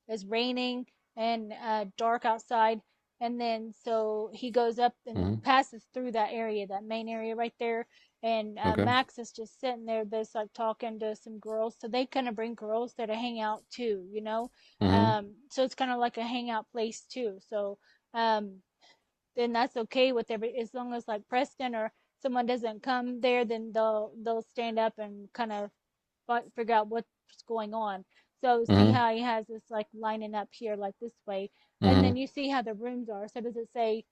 it's raining and dark outside, and then so he goes up and mhm. passes through that area, that main area right there, and Okay. Max is just sitting there, just like talking to some girls, so they kind of bring girls there to hang out too, you know. Mhm, So it's kind of like a hangout place too, so um then that's okay with every, as long as like Preston or someone doesn't come there, then they'll stand up and kind of figure out what's going on. So see mhm, how he has this like lining up here like this way, and then mhm, you see how the rooms are. So does it say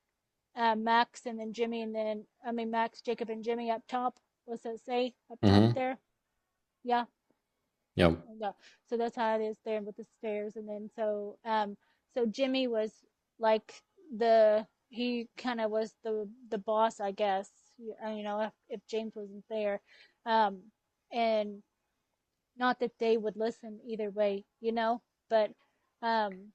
Max and then Jimmy and then I mean Max, Jacob, and Jimmy up top? What's it say up top mhm. there? Yeah, Yep. yeah. So that's how it is there with the stairs, and then so Jimmy was like he kind of was the boss, I guess. You know, if James wasn't there, um, and not that they would listen either way, you know, but um,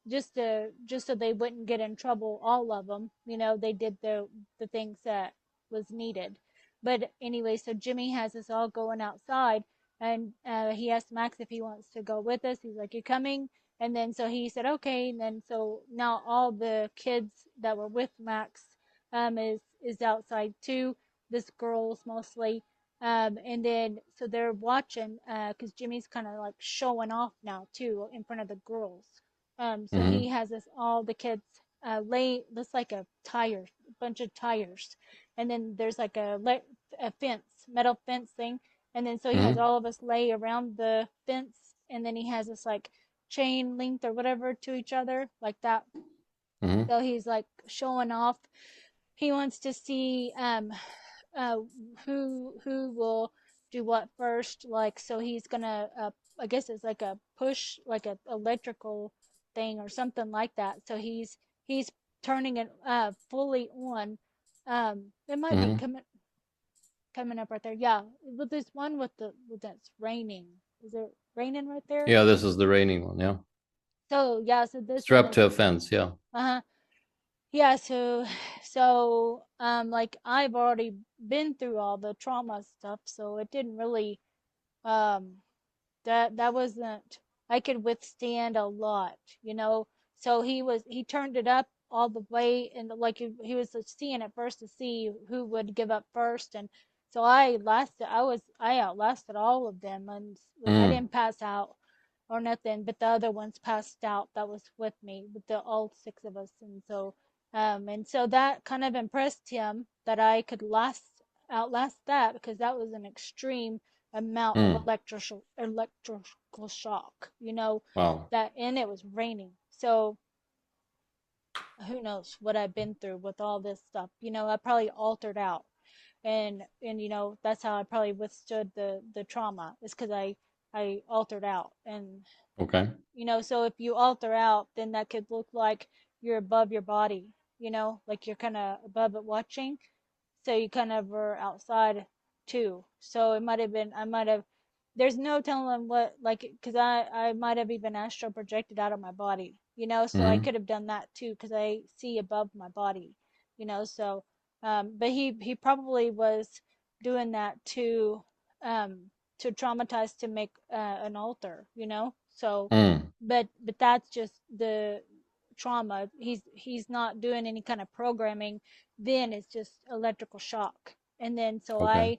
just so they wouldn't get in trouble, all of them, you know, they did the things that was needed. But anyway, so Jimmy has us all going outside, and he asked Max if he wants to go with us. He's like, "You coming?" And then so he said, "Okay." And then so now all the kids that were with Max is outside too. This girls mostly, and then so they're watching because Jimmy's kind of like showing off now too in front of the girls. So he Mhm, has us all the kids lay looks like a tire, a bunch of tires, and then there's like a fence, metal fence thing, and then so he has mhm, all of us lay around the fence, and then he has us like chain linked or whatever to each other like that. mhm, So he's like showing off. He wants to see uh, who will do what first. Like, so he's gonna, I guess it's like a push, like a electrical thing or something like that. So he's turning it fully on. It might be mhm. coming up right there. Yeah, but there's one with that's raining. Is it raining right there? Yeah, this is the raining one. Yeah. So yeah, so this one Strapped is to a fence. Yeah. uh-huh. Yeah, so like I've already been through all the trauma stuff, so it didn't really um that wasn't, I could withstand a lot, you know. So he turned it up all the way, and like he was seeing it first to see who would give up first, and so I outlasted all of them, and I Mm, didn't pass out or nothing, but the other ones passed out that was with me, with the all six of us, and so that kind of impressed him that I could outlast that, because that was an extreme amount of mm. electrical shock, you know, Wow. that, and it was raining. So who knows what I've been through with all this stuff. I probably altered out, and that's how I probably withstood the trauma, is because I altered out. And Okay. so if you alter out, then that could look like you're above your body, like you're kind of above it watching, so you kind of were outside too. So it might have been, I might have, there's no telling what, like, because I might have even astral projected out of my body, so I Mm-hmm. could have done that too, because I see above my body, so but he probably was doing that um to traumatize, to make an altar, so Mm. but that's just the trauma. He's not doing any kind of programming, then it's just electrical shock. And then so Okay.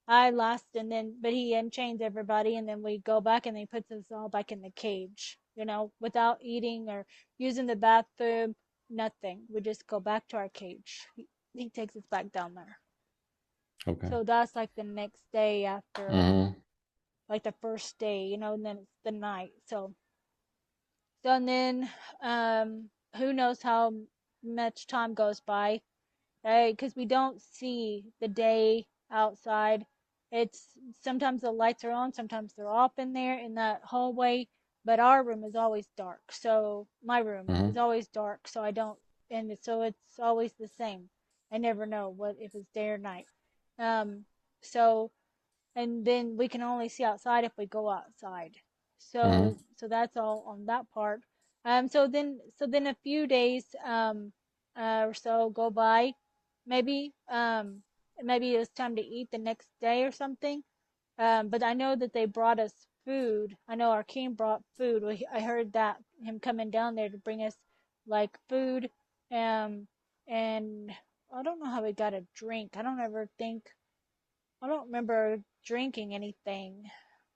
I last, and then but he unchains everybody, and then we go back, and then he puts us all back in the cage, without eating or using the bathroom, nothing. We just go back to our cage. He takes us back down there. Okay. So that's like the next day after, Mm-hmm. like the first day, and then it's the night. So and then who knows how much time goes by, right? Because we don't see the day outside. It's sometimes the lights are on, sometimes they're off in there in that hallway, but our room is always dark. So my room is Mm-hmm. always dark, so I don't, and so it's always the same. I never know what if it's day or night. Um, so and then we can only see outside if we go outside. So Mm-hmm. so that's all on that part. So then a few days or so go by, maybe maybe it was time to eat the next day or something. But I know that they brought us food. I know Arkheim brought food. I heard that him coming down there to bring us like food, and I don't know how we got a drink. I don't remember drinking anything.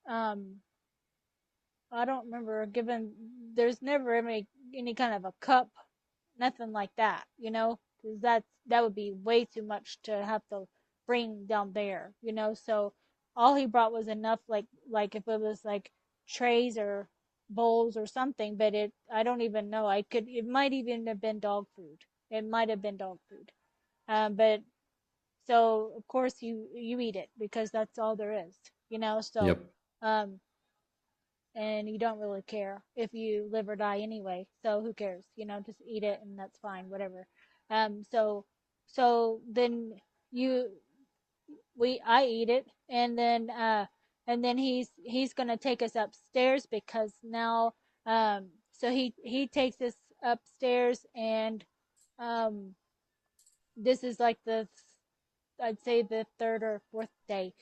Um, I don't remember giving. There's never any kind of a cup, nothing like that. Because that would be way too much to have to bring down there. So all he brought was enough, like if it was like trays or bowls or something. But I don't even know. It might even have been dog food. It might have been dog food. But so of course you eat it because that's all there is, so Yep. um and you don't really care if you live or die anyway, so who cares, just eat it and that's fine, whatever. So then you we I eat it, and then he's gonna take us upstairs because now so he takes us upstairs, and um this is like I'd say the third or fourth day,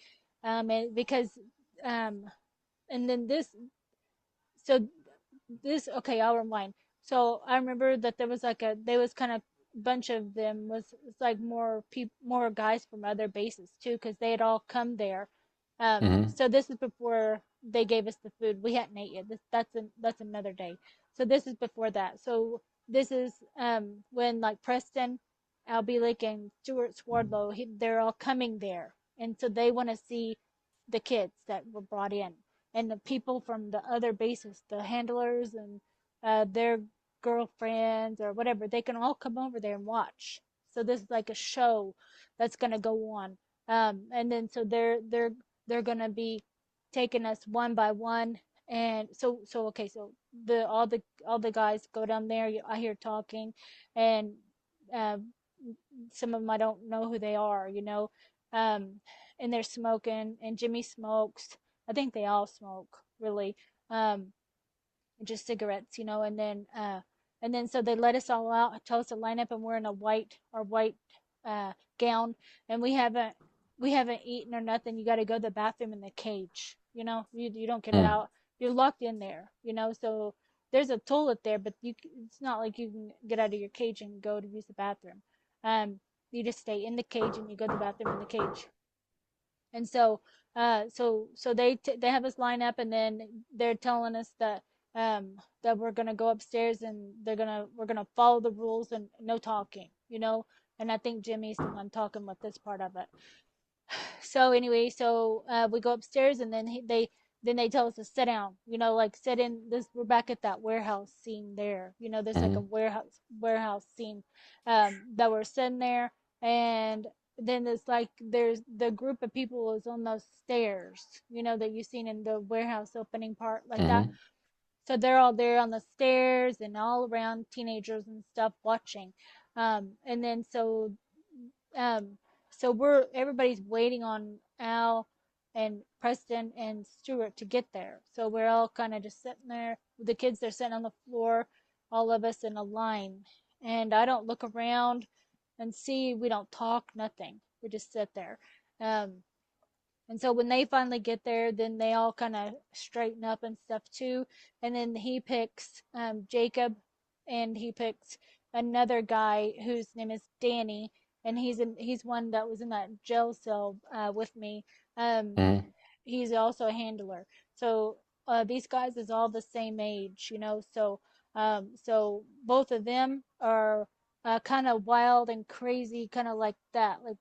and because um, and then so okay, I'll rewind. So I remember that there was kind of bunch of them, was it's like more guys from other bases too, because they had all come there. Mm-hmm. So this is before they gave us the food. We hadn't ate yet. That's another day. So this is before that. So this is when like Preston, Albielic, and Stuart Swardlow, they're all coming there, and so they want to see the kids that were brought in, and the people from the other bases, the handlers and their girlfriends or whatever, they can all come over there and watch. So this is like a show that's gonna go on, and then so they're gonna be taking us one by one, and so okay, so all the guys go down there. I hear talking, and uh, some of them I don't know who they are, um, and they're smoking, and Jimmy smokes. I think they all smoke, really. Um, just cigarettes, and then so they let us all out, tell us to line up, and we're in our white gown, and we haven't eaten or nothing. You got to go to the bathroom in the cage. You don't get Mm. out. You're locked in there. So there's a toilet there, but it's not like you can get out of your cage and go to use the bathroom. You just stay in the cage and you go to the bathroom in the cage. And so they have us line up, and then they're telling us that we're gonna go upstairs, and we're gonna follow the rules and no talking, and I think Jimmy's the one talking with this part of it. So anyway, we go upstairs, and then then they tell us to sit down, like sit in this. We're back at that warehouse scene there. There's like a Mm-hmm. warehouse scene that we're sitting there, and then it's like there's the group of people is on those stairs, that you've seen in the warehouse opening part like that. Mm-hmm. So they're all there on the stairs and all around teenagers and stuff watching. And then um, so everybody's waiting on Al and Preston and Stuart to get there. So we're all kind of just sitting there. The kids are sitting on the floor, all of us in a line. And I don't look around and see. We don't talk, nothing. We just sit there. Um, and so when they finally get there, then they all kind of straighten up and stuff too. And then he picks Jacob, and he picks another guy whose name is Danny, and he's one that was in that jail cell with me. Um, Mm-hmm. he's also a handler. So these guys is all the same age, so both of them are kind of wild and crazy, kind of like that. Like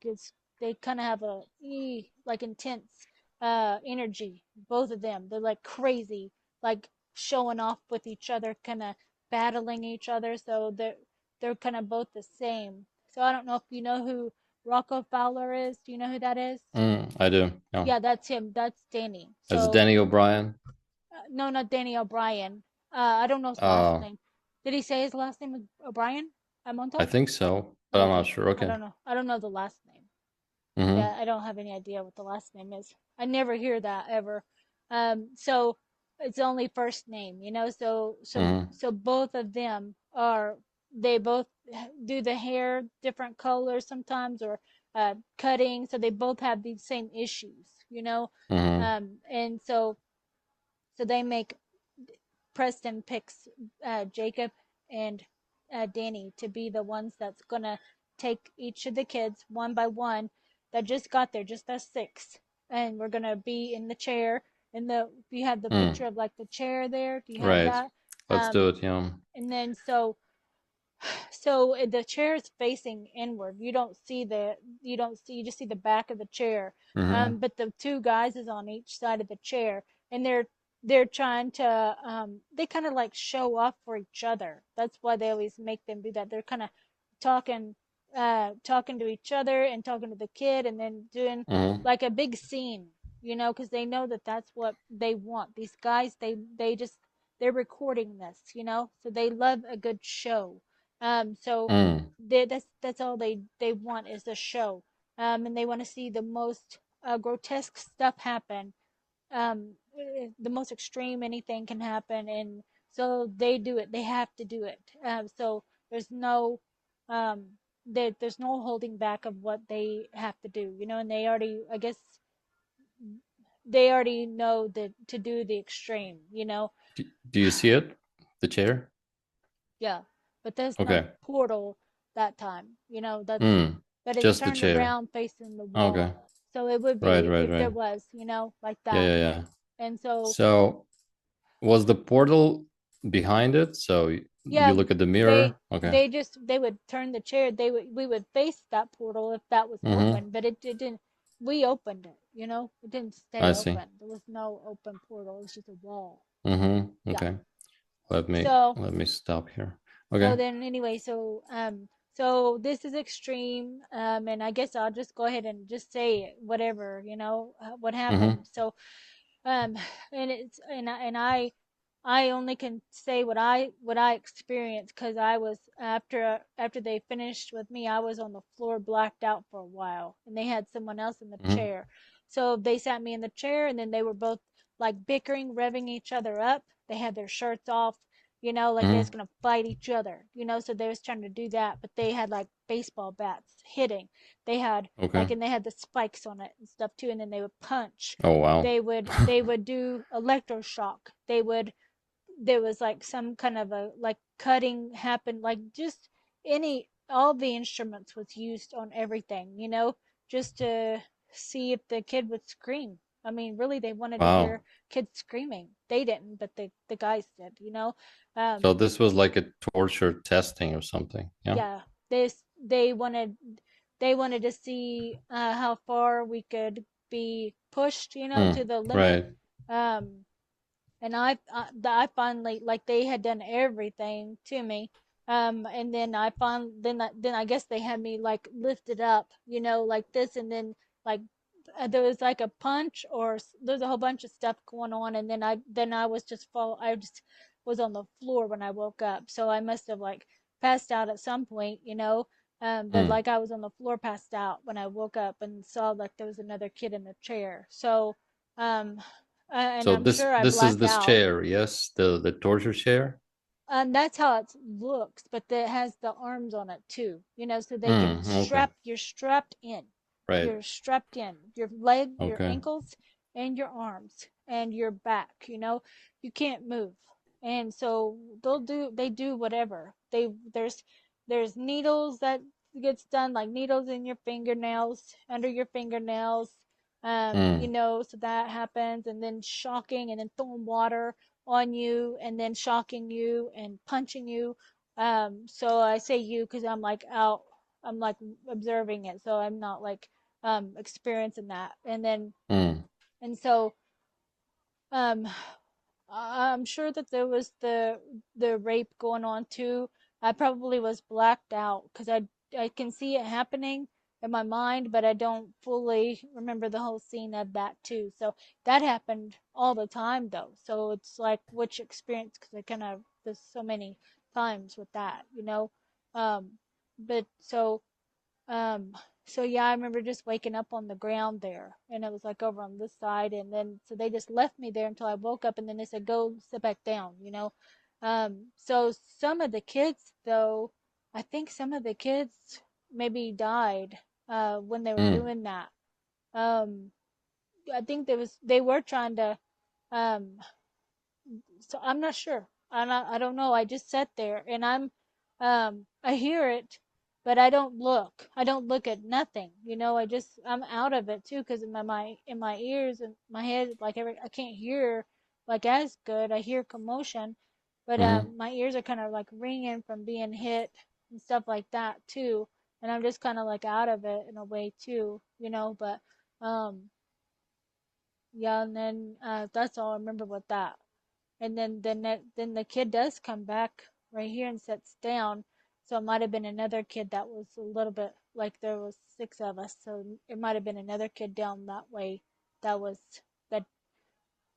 they kind of have like intense energy. Both of them, they're like crazy, like showing off with each other, kind of battling each other. So they're kind of both the same. So I don't know if you know who Rocco Fowler is. Do you know who that is? I do. Yeah. Yeah, that's him. That's Danny. That's So, Danny O'Brien. no, not Danny O'Brien. I don't know his last Uh, name. Did he say his last name is O'Brien at I Montauk? think so, but Oh, I'm not okay. sure. I Okay. don't know. I don't know the last name. Mm-hmm. Yeah, I don't have any idea what the last name is. I never hear that ever. So it's only first name, Mm-hmm. So both of them they both do the hair different colors sometimes, or cutting. So they both have these same issues. Mm-hmm. And so they make Preston picks Jacob and Danny to be the ones that's gonna take each of the kids one by one that just got there, just us six, and we're gonna be in the chair. You have the Mm. picture of like the chair there. Do you have Right. that? Let's Um, do it. Yeah. and then so the chair is facing inward. You just see the back of the chair. Mm-hmm. But the two guys is on each side of the chair, and they're trying to they kind of like show off for each other. That's why they always make them do that. They're kind of talking talking to each other and talking to the kid, and then doing Mm-hmm. like a big scene, because they know that that's what they want. These guys, they're recording this, so they love a good show. So Mm. that's all they want is a show. And they want to see the most grotesque stuff happen. The most extreme anything can happen, and so they do it. They have to do it. So there's no um there's no holding back of what they have to do, and they already, I guess, they already know that to do the extreme. Do you see it? The chair? Yeah, but there's no Okay. portal that time. Mm. But it's Just the turned chair. around facing the Okay. wall. So it would Right, be right, if there right. was, like Yeah, that. yeah, yeah. And so, So was the portal behind it? So yeah, you look at the they mirror? Okay. they would turn the chair. We would face that portal if that was Mm-hmm. open, but it didn't. We opened it. It didn't I stay see. open. There was no open portal. It was just a wall. Mm-hmm. Yeah. Okay. Let me So let me stop here. So Okay. then anyway, so this is extreme, and I guess I'll just go ahead and just say it, whatever, what Mm-hmm. happened. So um and it's and I only can say what I experienced, because I was after they finished with me, I was on the floor blacked out for a while, and they had someone else in the Mm-hmm. chair. So they sat me in the chair, and then they were both like bickering, revving each other up. They had their shirts off, like they was Mm-hmm. gonna fight each other, so they was trying to do that, but they had like baseball bats hitting. They had Okay. and they had the spikes on it and stuff too, and then they would punch. Oh wow. They would do electroshock. There was like some kind of a like cutting happened, like just all the instruments was used on everything, just to see if the kid would scream. I mean, really, they wanted to hear Wow. kids screaming. They didn't, but the guys did. So um this was like a torture testing or something. Yeah. yeah, they wanted to see how far we could be pushed, to Mm. the limit. Right. Um, and I finally, like, they had done everything to me. And then then I guess they had me like lifted up, like this, and then like there was like a punch, or there's a whole bunch of stuff going on, and then I was just I just was on the floor when I woke up, so I must have like passed out at some point. But Mm. like I was on the floor passed out when I woke up and saw like there was another kid in the chair. So um and So I'm this sure I this is blacked this out. chair, yes, the torture chair. That's how it looks, but it has the arms on it too. So they can Okay, you're strapped in. right. You're strapped in. Your leg, your Okay. ankles, and your arms and your back. You can't move. And so they do whatever. There's needles that gets done, like needles in your fingernails, under your fingernails. Mm. So that happens, and then shocking, and then throwing water on you, and then shocking you and punching you. So I say you because I'm like out, I'm like observing it, so I'm not like experiencing that. Mm. And so um I'm sure that there was the rape going on too. I probably was blacked out because I can see it happening in my mind, but I don't fully remember the whole scene of that too. So that happened all the time though. So it's like which experience, because I kind of there's so many times with that. Um, but um, so yeah, I remember just waking up on the ground there, and it was like over on this side, and then so they just left me there until I woke up, and then they said go sit back down. So some of the kids though, I think some of the kids maybe died when they were Mm. doing that. Um, I think they were trying to um so I'm not sure. I don't know. I just sat there and I hear it, but I don't look. I don't look at nothing. I'm out of it too because in my ears and my head, like I can't hear like as good. I hear commotion, but Mm. my ears are kind of like ringing from being hit and stuff like that too. And I'm just kind of like out of it in a way too. But um yeah, and then that's all I remember with that. And then the kid does come back right here and sits down. So it might have been another kid that was a little bit like there was six of us, so it might have been another kid down that way that was that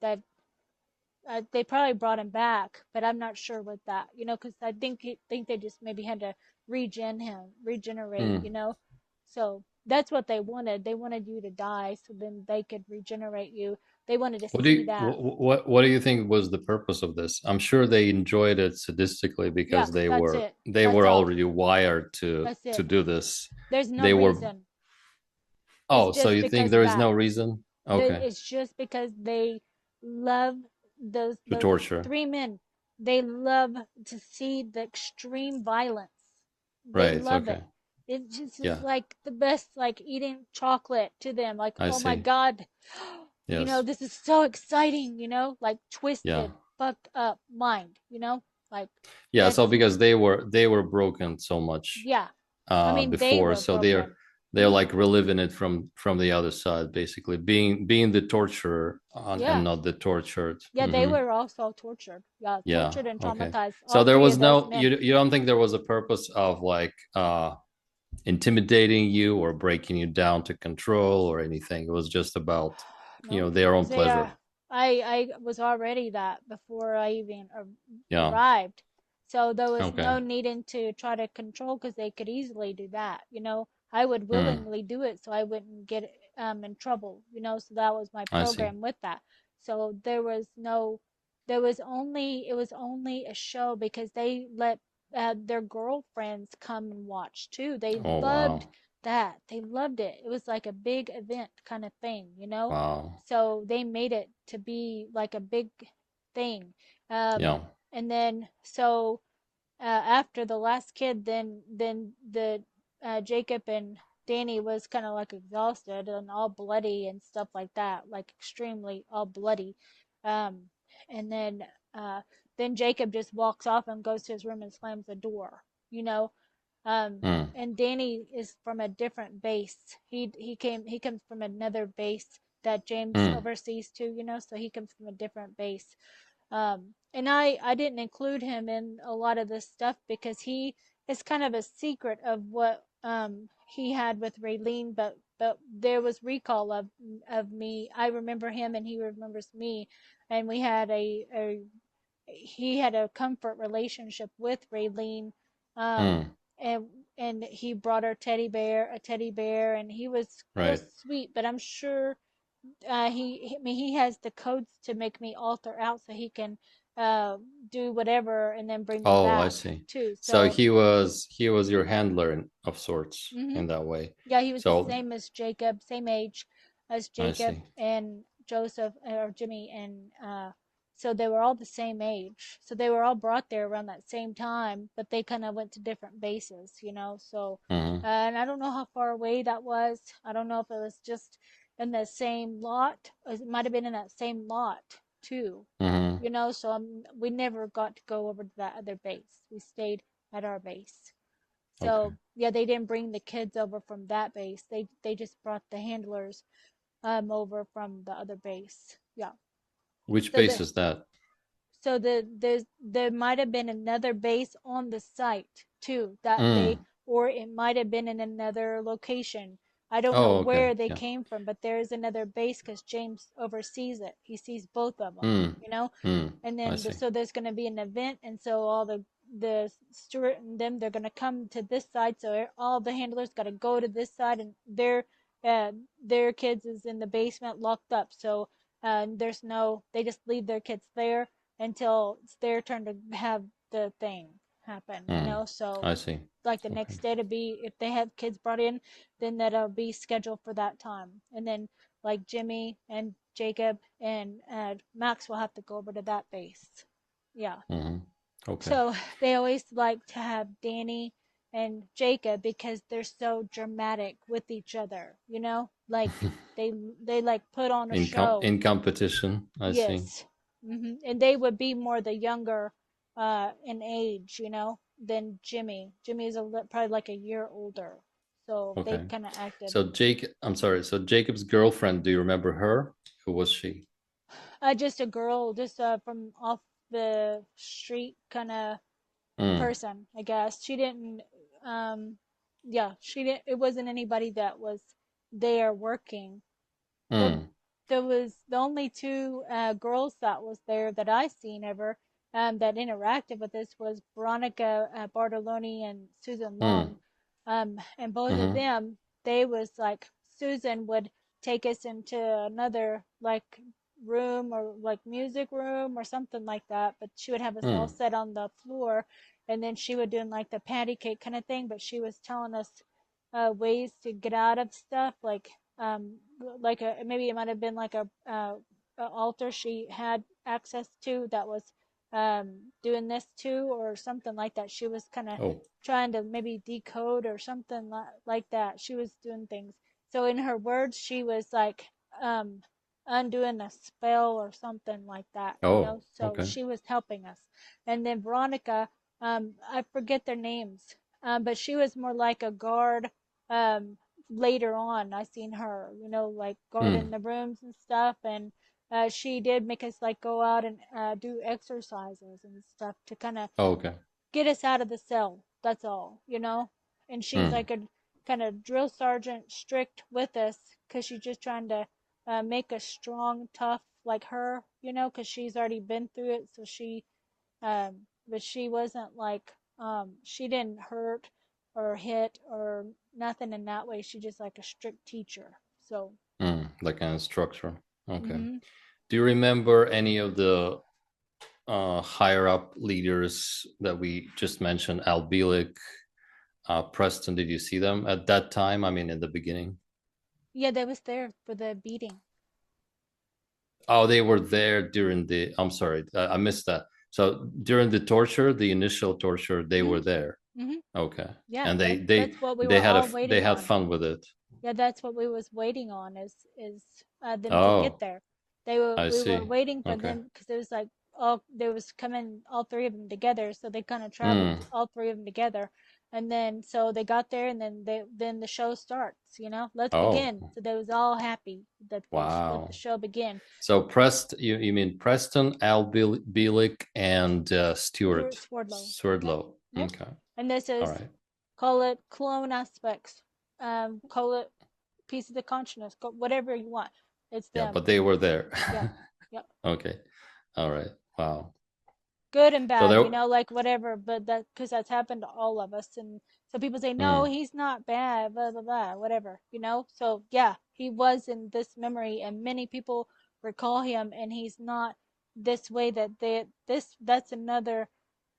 that they probably brought him back, but I'm not sure with that, because I think they just maybe had to regenerate, Mm. so that's what they wanted. They wanted you to die so then they could regenerate you. They wanted to What do see you that. what do you think was the purpose of this? I'm sure they enjoyed it sadistically Yeah, because that's it. they That's were all. already wired That's to it. do this. There's no They were reason. It's Oh, so just you think because of there is that. no reason? Okay. It's just because they love To those torture. three men. They love to see the extreme violence. They Right. love Okay. it. It just is Yeah. like the best, like eating chocolate to them. Like, I oh my see. God, Yes. this is so exciting. Like Yeah. twisted, fucked up mind. Like Yeah. So that's because they were broken so much yeah. I mean, they before, were so broken. they're like reliving it from the other side, basically being the torturer and Yeah. not the tortured. Yeah, they Hmm. were also tortured. Yeah, Yeah. tortured and Okay. traumatized. So All there three was of those no men. you don't think there was a purpose of like intimidating you or breaking you down to control or anything. It was just about No, their own they pleasure. I was already that before I even Yeah. arrived. So there was Okay. no needing to try to control because they could easily do that. I would Mm, willingly do it so I wouldn't get in trouble. So that was my I see. program with that. So it was only a show because they let their girlfriends come and watch too. They Oh loved wow. that. They loved it. It was like a big event kind of thing. Wow. So they made it to be like a big thing. Yeah. And then so after the last kid, then the Jacob and Danny was kind of like exhausted and all bloody and stuff like that, like extremely all bloody. Um, and uh, then Jacob just walks off and goes to his room and slams the door. You know, Mm, and Danny is from a different base. He comes from another base that James Mm. oversees too, so he comes from a different base. And I didn't include him in a lot of this stuff because he is kind of a secret of what he had with Rayleen, but there was recall of me. I remember him and he remembers me, and we had a he had a comfort relationship with Rayleen, um, Mm. and he brought her a teddy bear, and he was real Right. sweet. But I'm sure I mean, he has the codes to make me alter out so he can uh, do whatever and then bring me Oh, I back see. too. So So, he was your handler of sorts hmm in that way. yeah, he was the So same as Jacob, same age as I Jacob see. and Joseph or Jimmy, and so they were all the same age. So they were all brought there around that same time, but they kind of went to different bases. So, Mm-hmm. and I don't know how far away that was. I don't know if it was just in the same lot, or it might have been in that same lot too. Mm-hmm. So we never got to go over to that other base. We stayed at our base. Okay. So yeah, they didn't bring the kids over from that base. They just brought the handlers over from the other base. Yeah. Which So base the is that? there might have been another base on the site too that they, Mm. or it might have been in another location. I don't know Oh, okay. where they Yeah. came from, but there is another base because James oversees it. He sees both of them, Mm. Mm. and I then see. so there's going to be an event, and so all the steward and them, they're going to come to this side, so all the handlers got to go to this side, and their kids is in the basement locked up, so there's no, they just leave their kids there until it's their turn to have the thing happen, Mm. so I see. like the Okay. next day to be, if they have kids brought in, then that'll be scheduled for that time, and then like Jimmy and Jacob and Max will have to go over to that base. Yeah. Mm-hmm. Okay. So they always like to have Danny and Jacob because they're so dramatic with each other, like they they like put on a show. In competition, I see. Yes. And they would be more the younger in age, than Jimmy. Jimmy is probably like a year older. So they Okay. kind of acted So I'm sorry. So Jacob's girlfriend, do you remember her? Who was she? just a girl, just from off the street kind of Mm. person, I guess. She didn't, yeah, she didn't, it wasn't anybody that was there working. The, Mm. there was the only two girls that was there that I seen ever that interacted with us was Veronica Bartoloni and Susan Mm. Long. And both of Mm-hmm. them, they was like, Susan would take us into another like room or like music room or something like that, but she would have us all Mm. set on the floor, and then she would do like the patty cake kind of thing, but she was telling us ways to get out of stuff, um like maybe it might have been like a altar she had access to that was doing this too or something like that. She was kind of Oh. trying to maybe decode or something like that. She was doing things. So in her words, she was like um undoing a spell or something like that, Oh. So Okay. she was helping us. And then Veronica, I forget their names, but she was more like a guard. Um, later on, I seen her, like guarding Mm. the rooms and stuff, and she did make us like go out and do exercises and stuff to kind of Oh, okay. get us out of the cell. That's all, And she's Mm. like a kind of drill sergeant, strict with us, because she's just trying to make us strong, tough like her, because she's already been through it. So but she wasn't like, she didn't hurt or hit or nothing in that way. She just like a strict teacher. So, Mm. Like an instructor. Okay. hmm Do you remember any of the higher up leaders that we just mentioned? Al Bielek, Preston, did you see them at that time? I mean, in the beginning? yeah, they was there for the beating. Oh, they were there during the. I'm sorry, I missed that. So during the torture, the initial torture, they hmm were there. hmm Okay, Yeah, and that's what we were all they waiting had on. fun with it. Yeah, that's what we was waiting on is them to get Oh, there. I We were see. waiting for Okay. them because it was like all they was coming all three of them together, so they kind of traveled Mm, all three of them together. And then so they got there, and then the show starts. Let's Oh, begin. So they was all happy that they let the wow. show begin. So you mean Preston, Bielik, and Stuart Stuart Swordlow. Yep. Swerdlow. Yep. Okay. And this All is, right. call it clone aspects, call it piece of the consciousness, whatever you want. It's Yeah, them. but they were there. Yep. Yep. Okay. All right. Wow. Good and So bad, there. like whatever, but because that's happened to all of us. And so people say, no, Hmm. he's not bad, blah, blah, blah, whatever. So yeah, he was in this memory, and many people recall him, and he's not this way that's another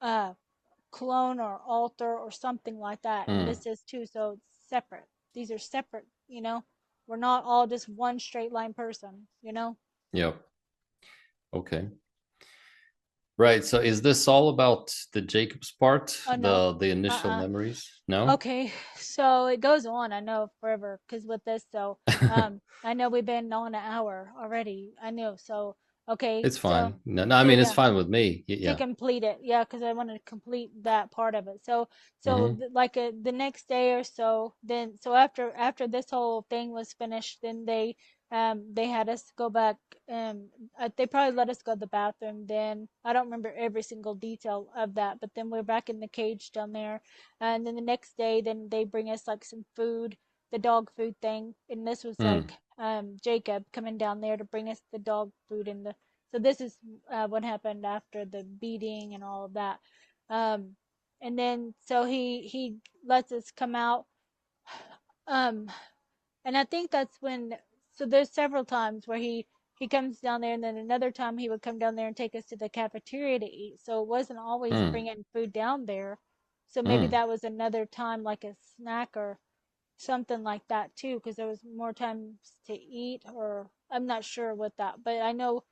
uh clone or alter or something like that. And Hmm. this is too, so it's separate. These are separate. We're not all just one straight line person. Yep. Okay. Right. So is this all about the Jacob's part, Oh no. the initial Uh-uh. memories? No? Okay, so it goes on, I know, forever, because with this, so I know we've been on an hour already. I know. So okay, It's so fine. No, no, I so mean it's yeah, fine with me. to Yeah. complete it, yeah, because I wanted to complete that part of it. So Mm-hmm. like the next day or so, then so after this whole thing was finished, then they had us go back. They probably let us go to the bathroom. Then I don't remember every single detail of that, but then we're back in the cage down there. And then the next day, then they bring us like some food, the dog food thing, and this was Mm. like Jacob coming down there to bring us the dog food. So this is what happened after the beating and all of that. Um, and then so he lets us come out. Um, and I think that's when. So there's several times where he comes down there, and then another time he would come down there and take us to the cafeteria to eat. So it wasn't always Mm. bringing food down there. So maybe Mm. that was another time, like a snack or something like that too, because there was more times to eat, or I'm not sure what that. But I know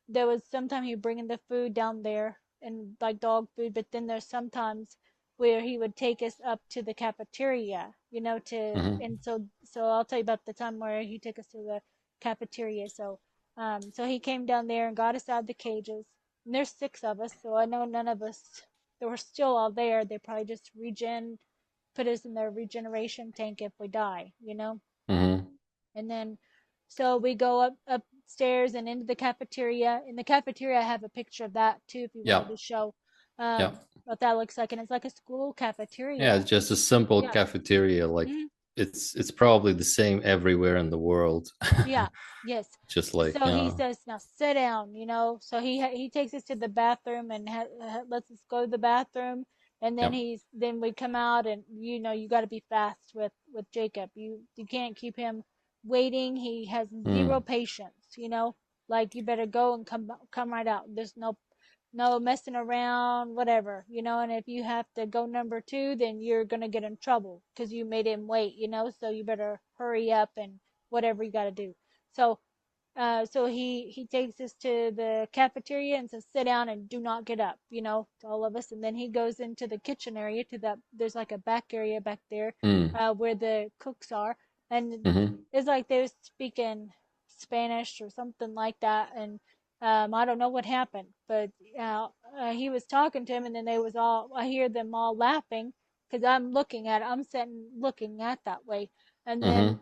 there was sometimes he bringing the food down there and like dog food, but then there's sometimes where he would take us up to the cafeteria, Mm-hmm. and so I'll tell you about the time where he took us to the cafeteria. So he came down there and got us out of the cages. And there's six of us, so I know none of us, they were still all there. They probably just put us in their regeneration tank if we die. Mm-hmm. And then so we go upstairs and into the cafeteria. In the cafeteria, I have a picture of that too, if you wanted Yeah. to show Yeah. what that looks like. And it's like a school Yeah, cafeteria. it's just a simple Yeah. cafeteria. Like Hmm. it's probably the same everywhere in the world. Yeah. Yes. Just like, So he says, "Now sit down." So he takes us to the bathroom and lets us go to the bathroom. And then yep. then we come out, and you got to be fast with Jacob. You can't keep him waiting. He has zero Mm. patience. Like, you better go and come right out. There's no messing around, whatever. And if you have to go number two, then you're gonna get in trouble because you made him wait. So you better hurry up and whatever you got to do. So he takes us to the cafeteria and says, sit down and do not get up, to all of us. And then he goes into the kitchen area, there's like a back area back there, Mm. where the cooks are. And Mm-hmm. it's like they're speaking Spanish or something like that. And I don't know what happened, but he was talking to him, and then I hear them all laughing because I'm sitting looking at that way. And then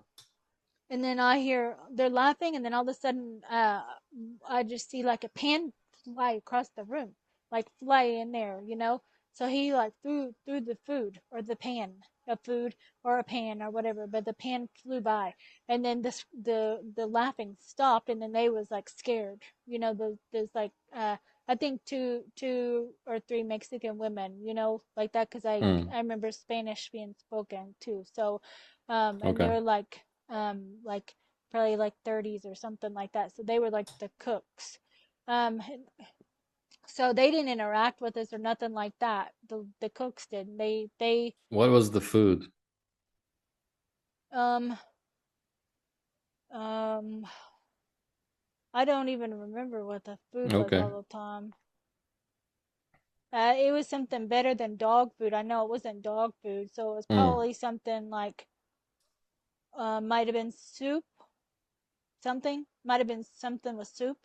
Mm-hmm. I hear they're laughing, and then all of a sudden, I just see like a pan fly across the room, like fly in there. So he like threw the food, or the pan of food, or a pan or whatever, but the pan flew by, and then the laughing stopped, and then they was like scared. There's like I think two or three Mexican women, like that, because I Mm. I remember Spanish being spoken too. So, and they Okay. were like probably like 30s or something like that. So they were like the cooks. Um, so they didn't interact with us or nothing like that. The cooks did. They What was the food? um um I don't even remember what the food was Okay. all the time. It was something better than dog food. I know it wasn't dog food, so it was Mm. probably something like might have been soup, something might have been something with soup,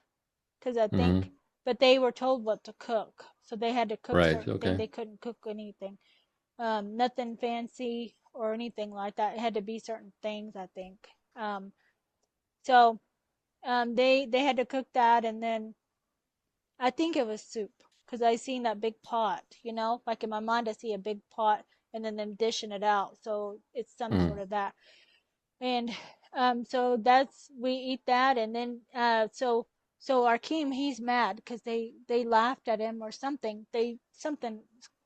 because I think, Mm-hmm. but they were told what to cook, so they had to cook Right. certain things. Okay. They couldn't cook anything. Nothing fancy or anything like that. It had to be certain things, I think. Um, so they had to cook that, and then I think it was soup because I seen that big pot. Like in my mind, I see a big pot and then them dishing it out. So it's some sort Mm. of that. And so that's we eat that, and then so Arkeem, he's mad because they laughed at him or something. Something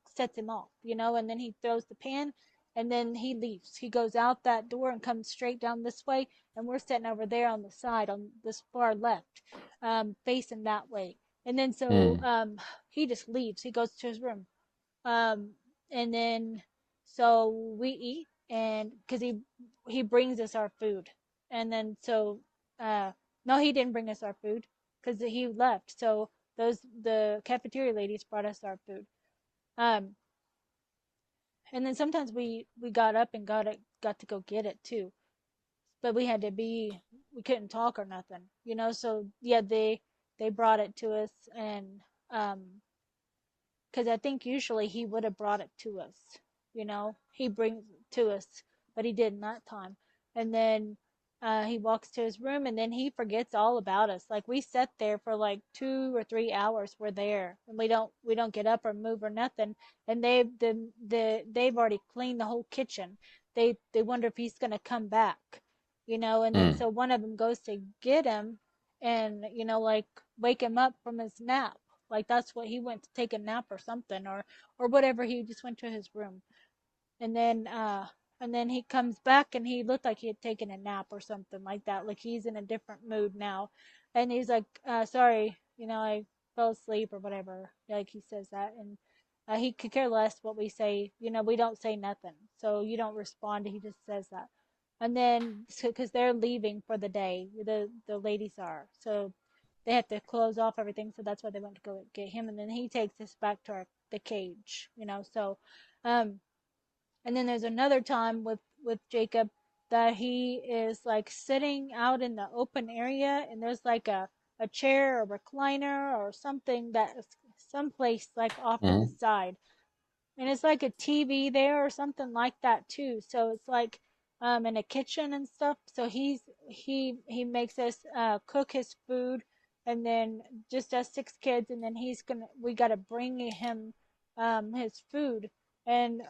sets him off, and then he throws the pan, and then he leaves. He goes out that door and comes straight down this way, and we're sitting over there on the side on this far left, facing that way. And then so Mm. he just leaves. He goes to his room. Um, and then so we eat, and because he brings us our food, and then so uh no, he didn't bring us our food because he left. So the cafeteria ladies brought us our food. Um, and then sometimes we got up and got to go get it too, but we couldn't talk or nothing. So yeah, they brought it to us, and because I think usually he would have brought it to us. He brings it to us, but he didn't that time. And then he walks to his room, and then he forgets all about us. Like we sat there for like 2 or 3 hours. We're there, and we don't get up or move or nothing. And they've already cleaned the whole kitchen. They wonder if he's gonna come back. And then Mm. so one of them goes to get him, and like wake him up from his nap, like that's what he went to take a nap or something, or whatever. He just went to his room, and then he comes back, and he looked like he had taken a nap or something like that. Like he's in a different mood now, and he's like, "Sorry, I fell asleep or whatever." Like he says that, and he could care less what we say. We don't say nothing, so you don't respond. He just says that, and then because they're leaving for the day, the ladies are, so they have to close off everything. So that's why they went to go get him, and then he takes us back to the cage. So um and then there's another time with Jacob that he is like sitting out in the open area, and there's like a chair or recliner or something that is someplace like off to the Mm. side, and it's like a TV there or something like that too. So it's like in a kitchen and stuff. So he makes us cook his food, and then just us 6 kids, and then we gotta bring him his food. And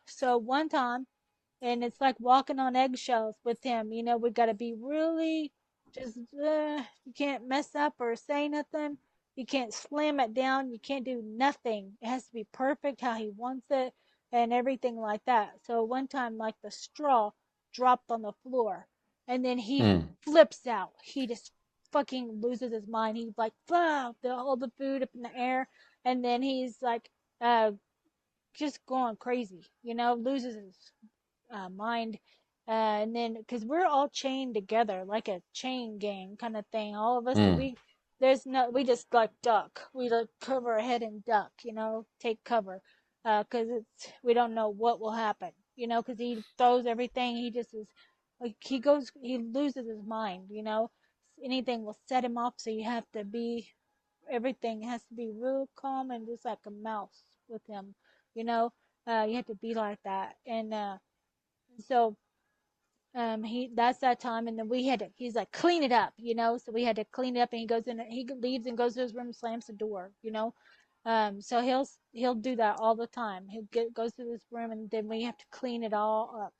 so one time, and it's like walking on eggshells with him. We got to be really just, you can't mess up or say nothing. You can't slam it down. You can't do nothing. It has to be perfect how he wants it and everything like that. So one time, like the straw dropped on the floor, and then he Mm. flips out. He just fucking loses his mind. He's like, wow, all the food up in the air. And then he's like, just going crazy, loses his mind. And then, because we're all chained together, like a chain gang kind of thing, all of us, and Mm. we just like duck. We like cover our head and duck, take cover, because we don't know what will happen, because he throws everything. He just is like, he loses his mind, anything will set him off. So everything has to be real calm and just like a mouse with him, you know. You have to be like that, and so he that's that time, and then he's like, clean it up, so we had to clean it up, and he leaves and goes to his room, slams the door, so he'll do that all the time. Goes to his room, and then we have to clean it all up,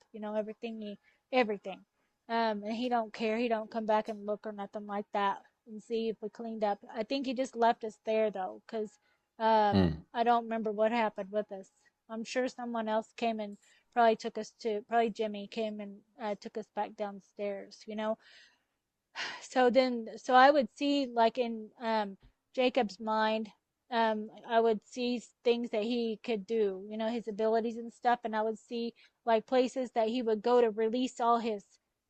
everything. And he don't care. He don't come back and look or nothing like that and see if we cleaned up. I think he just left us there though, because Mm. I don't remember what happened with us. I'm sure someone else came and probably Jimmy came and took us back downstairs, so I would see, like, in Jacob's mind, I would see things that he could do, his abilities and stuff, and I would see like places that he would go to release all his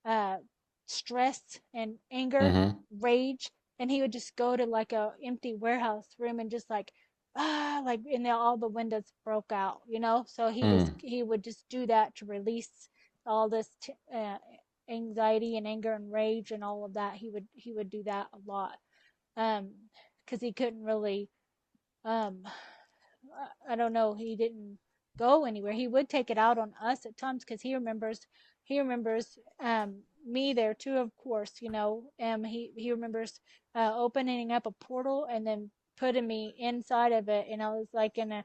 uh stress and anger, Mm. rage, and he would just go to like a empty warehouse room and just like, like, and then all the windows broke out, so Mm. he would just do that to release all this anxiety and anger and rage and all of that. He would do that a lot, um because he couldn't really, um I don't know, he didn't, go anywhere. He would take it out on us at times because he remembers me there too, of course, you know. He remembers opening up a portal and then putting me inside of it, and I was like in a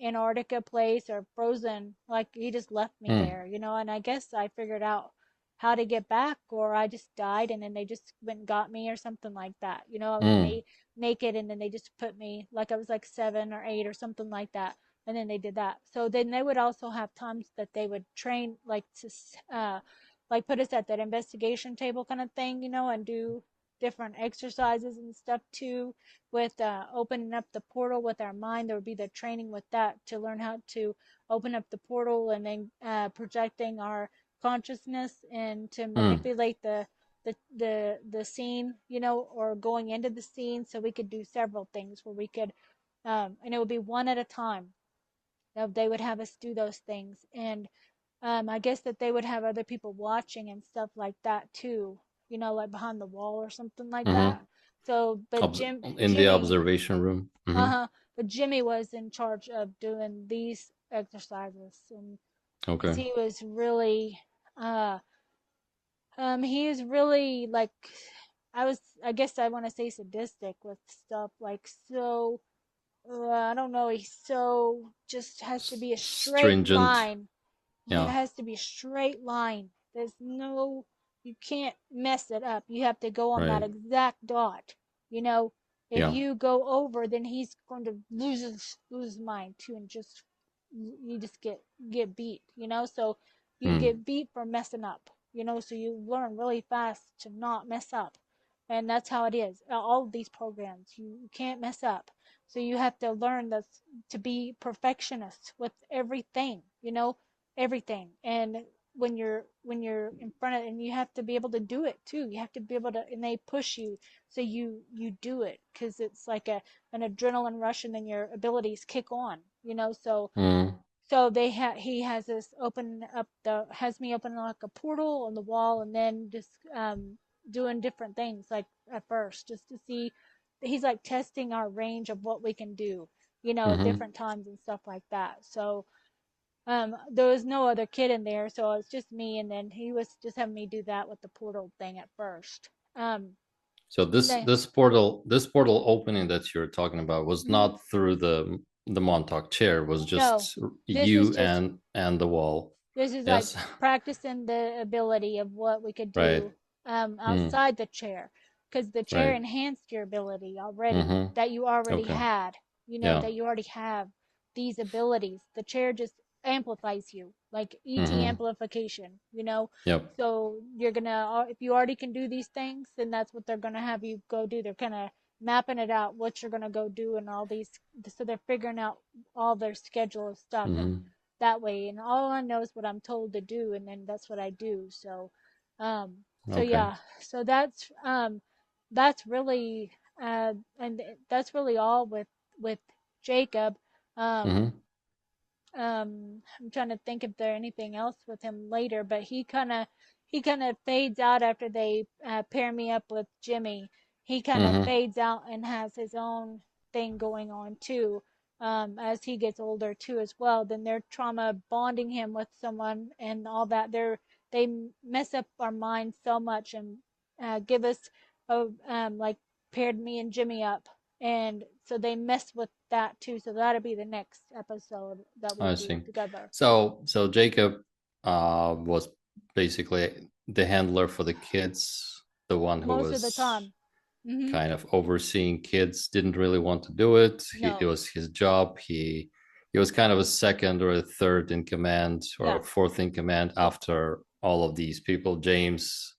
Antarctica place or frozen, like he just left me Mm. there, you know. And I guess I figured out how to get back, or I just died and then they just went and got me or something like that. You know, I was Mm. naked and then they just put me, like I was like 7 or 8 or something like that, and then they did that. So then they would also have times that they would train, like to like put us at that investigation table kind of thing, you know, and do different exercises and stuff too, with opening up the portal with our mind. There would be the training with that to learn how to open up the portal, and then projecting our consciousness and to Mm. manipulate the scene, you know, or going into the scene, so we could do several things where we could and it would be one at a time. They would have us do those things, and I guess that they would have other people watching and stuff like that too, you know, like behind the wall or something like that. Mm-hmm. So, but In the Jimmy, observation room. Mm-hmm. but Jimmy was in charge of doing these exercises, and because Okay. uh, he is really like, I guess I want to say sadistic with stuff, like so. I don't know. He's so just has to be a straight Stringent. line. It Yeah. has to be a straight line. There's no, you can't mess it up. You have to go on that Right. exact dot. You know, if Yeah. you go over, then he's going to lose his mind too, and just you just get beat. You know, so you Mm. get beat for messing up. You know, so you learn really fast to not mess up, and that's how it is. All of these programs, you can't mess up. So you have to learn that to be perfectionist with everything. You know, everything. And when you're in front of, and you have to be able to do it too. You have to be able to, and they push you, so you do it, because it's like an adrenaline rush, and then your abilities kick on, you know. So Mm. he has this open up the has me open like a portal on the wall, and then just doing different things, like at first just to see. He's like testing our range of what we can do, you know, at Mm-hmm. different times and stuff like that. So there was no other kid in there, so it's just me, and then he was just having me do that with the portal thing at first. Um, So and this then this portal opening that you're talking about was mhm, not through the Montauk chair. It was no, just this is you just and the wall. like Yes. practicing the ability of what we could Right. do Mm. outside the chair, because the chair Right. enhanced your ability already, Mm-hmm. that you already Okay. had, you know, Yeah. that you already have these abilities. The chair just amplifies you, like ET Mm-hmm. amplification, you know. Yep. So you're gonna, if you already can do these things, then that's what they're gonna have you go do. They're kind of mapping it out what you're gonna go do, and all these, so they're figuring out all their schedule of stuff, and Mm-hmm. that way, and all I know is what I'm told to do, and then that's what I do. So so Okay. yeah, so that's really and that's really all with Jacob. um Mm-hmm. I'm trying to think if there anything else with him later, but he kind of fades out after they pair me up with Jimmy. He kind of Mm-hmm. fades out and has his own thing going on too. As he gets older too as well, then they're trauma bonding him with someone and all that. They mess up our minds so much, and give us a like paired me and Jimmy up, and so they mess with that too. So that'll be the next episode that we I do see. together. So Jacob was basically the handler for the kids, the one who Most of the was time. Hmm. kind of overseeing kids, didn't really want to do it. It No. was his job. He was kind of a second or a third in command or Yeah. a fourth in command Yep. after all of these people, James,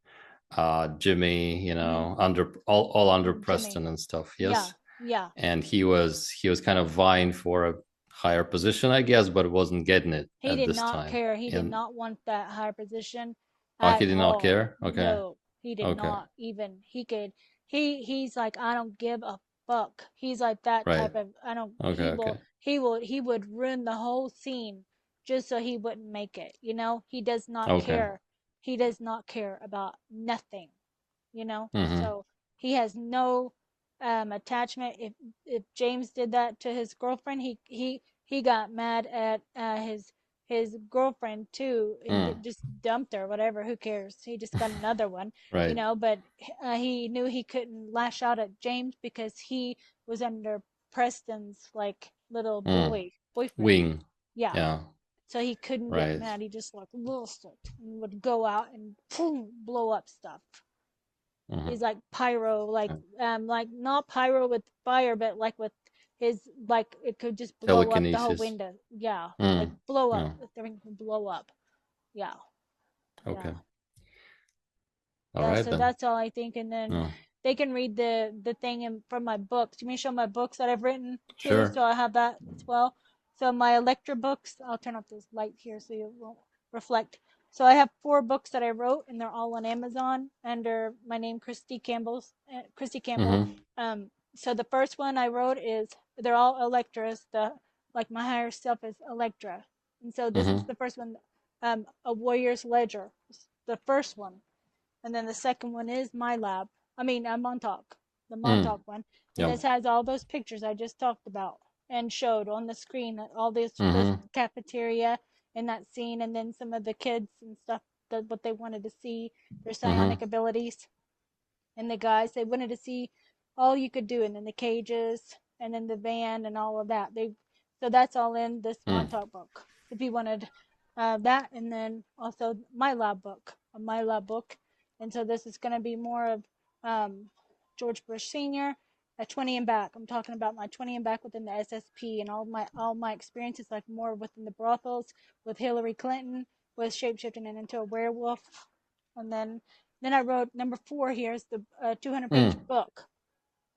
Jimmy, you Hmm. know, under all under Jimmy. Preston and stuff. Yeah. Yes. Yeah. And he was kind of vying for a higher position, I guess, but wasn't getting it He at did this not time. care. He did And not want that higher position he at did not all. care. Okay. No, he did Okay. not even. He could. He's like, I don't give a fuck. He's like that Right. type of. I don't. Okay. Okay. He would ruin the whole scene just so he wouldn't make it. You know, he does not Okay. care. He does not care about nothing, you know. Mm-hmm. So he has no attachment. If James did that to his girlfriend, he got mad at his girlfriend too, and Mm. just dumped her. Whatever, who cares? He just got another one, Right. But he knew he couldn't lash out at James because he was under Preston's like little Mm. boyfriend. Wing. Yeah, Yeah. so he couldn't get Right. mad. He just like lost it and would go out and boom, blow up stuff. Mhm. He's like pyro, Yeah. like not pyro with fire, but like with his like it could just blow up the whole Telekinesis. window. Yeah, like Mm. blow up. Yeah. Everything can blow up. Yeah, yeah, Okay. All yeah. right So then. that's all I think, and then Yeah. they can read the thing from my books. You may show my books that I've written too, Sure. so I have that as well. So my Electra books, I'll turn off this light here so you won't reflect. So I have 4 books that I wrote, and they're all on Amazon under my name, Christy Campbell. Mm-hmm. So the first one I wrote is they're all Electras. The like my higher self is Electra, and so this is Mm-hmm. the first one, a Warrior's Ledger, the first one, and then the second one is my lab. I mean, Montauk, the Mm. Montauk one, and Yeah. this has all those pictures I just talked about and showed on the screen. All this Mm-hmm. cafeteria in that scene, and then some of the kids and stuff that what they wanted to see, their Mm-hmm. psionic abilities, and the guys they wanted to see all you could do, and then the cages, and then the van and all of that. So that's all in this Mm. Montauk book. If you wanted that, and then also my lab book, and so this is going to be more of George Bush Senior at 20 and back. I'm talking about my 20 and back within the SSP and all my experiences, like more within the brothels with Hillary Clinton, with shapeshifting and into a werewolf, and then I wrote number 4 here is the 200-page Mm. book.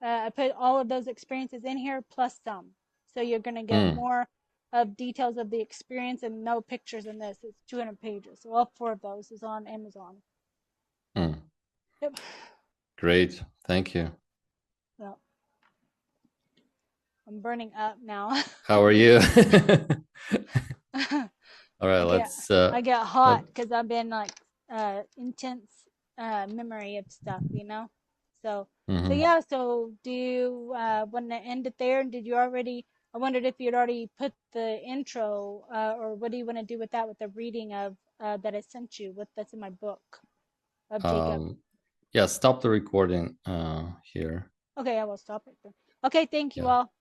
I put all of those experiences in here plus some. So you're going to get Mm. more of details of the experience and no pictures in this. It's 200 pages. So all 4 of those is on Amazon. Mm. Yep. Great. Thank you. Well, I'm burning up now. How are you? All right, I get let's I get let hot because I've been like intense memory of stuff, So mm-hmm. yeah. So do you want to end it there? And did you already? I wondered if you'd already put the intro, or what do you want to do with that, with the reading of that I sent you, with that's in my book of Jacob. Yeah, stop the recording here. Okay, I will stop it then. Okay, thank you Yeah. all.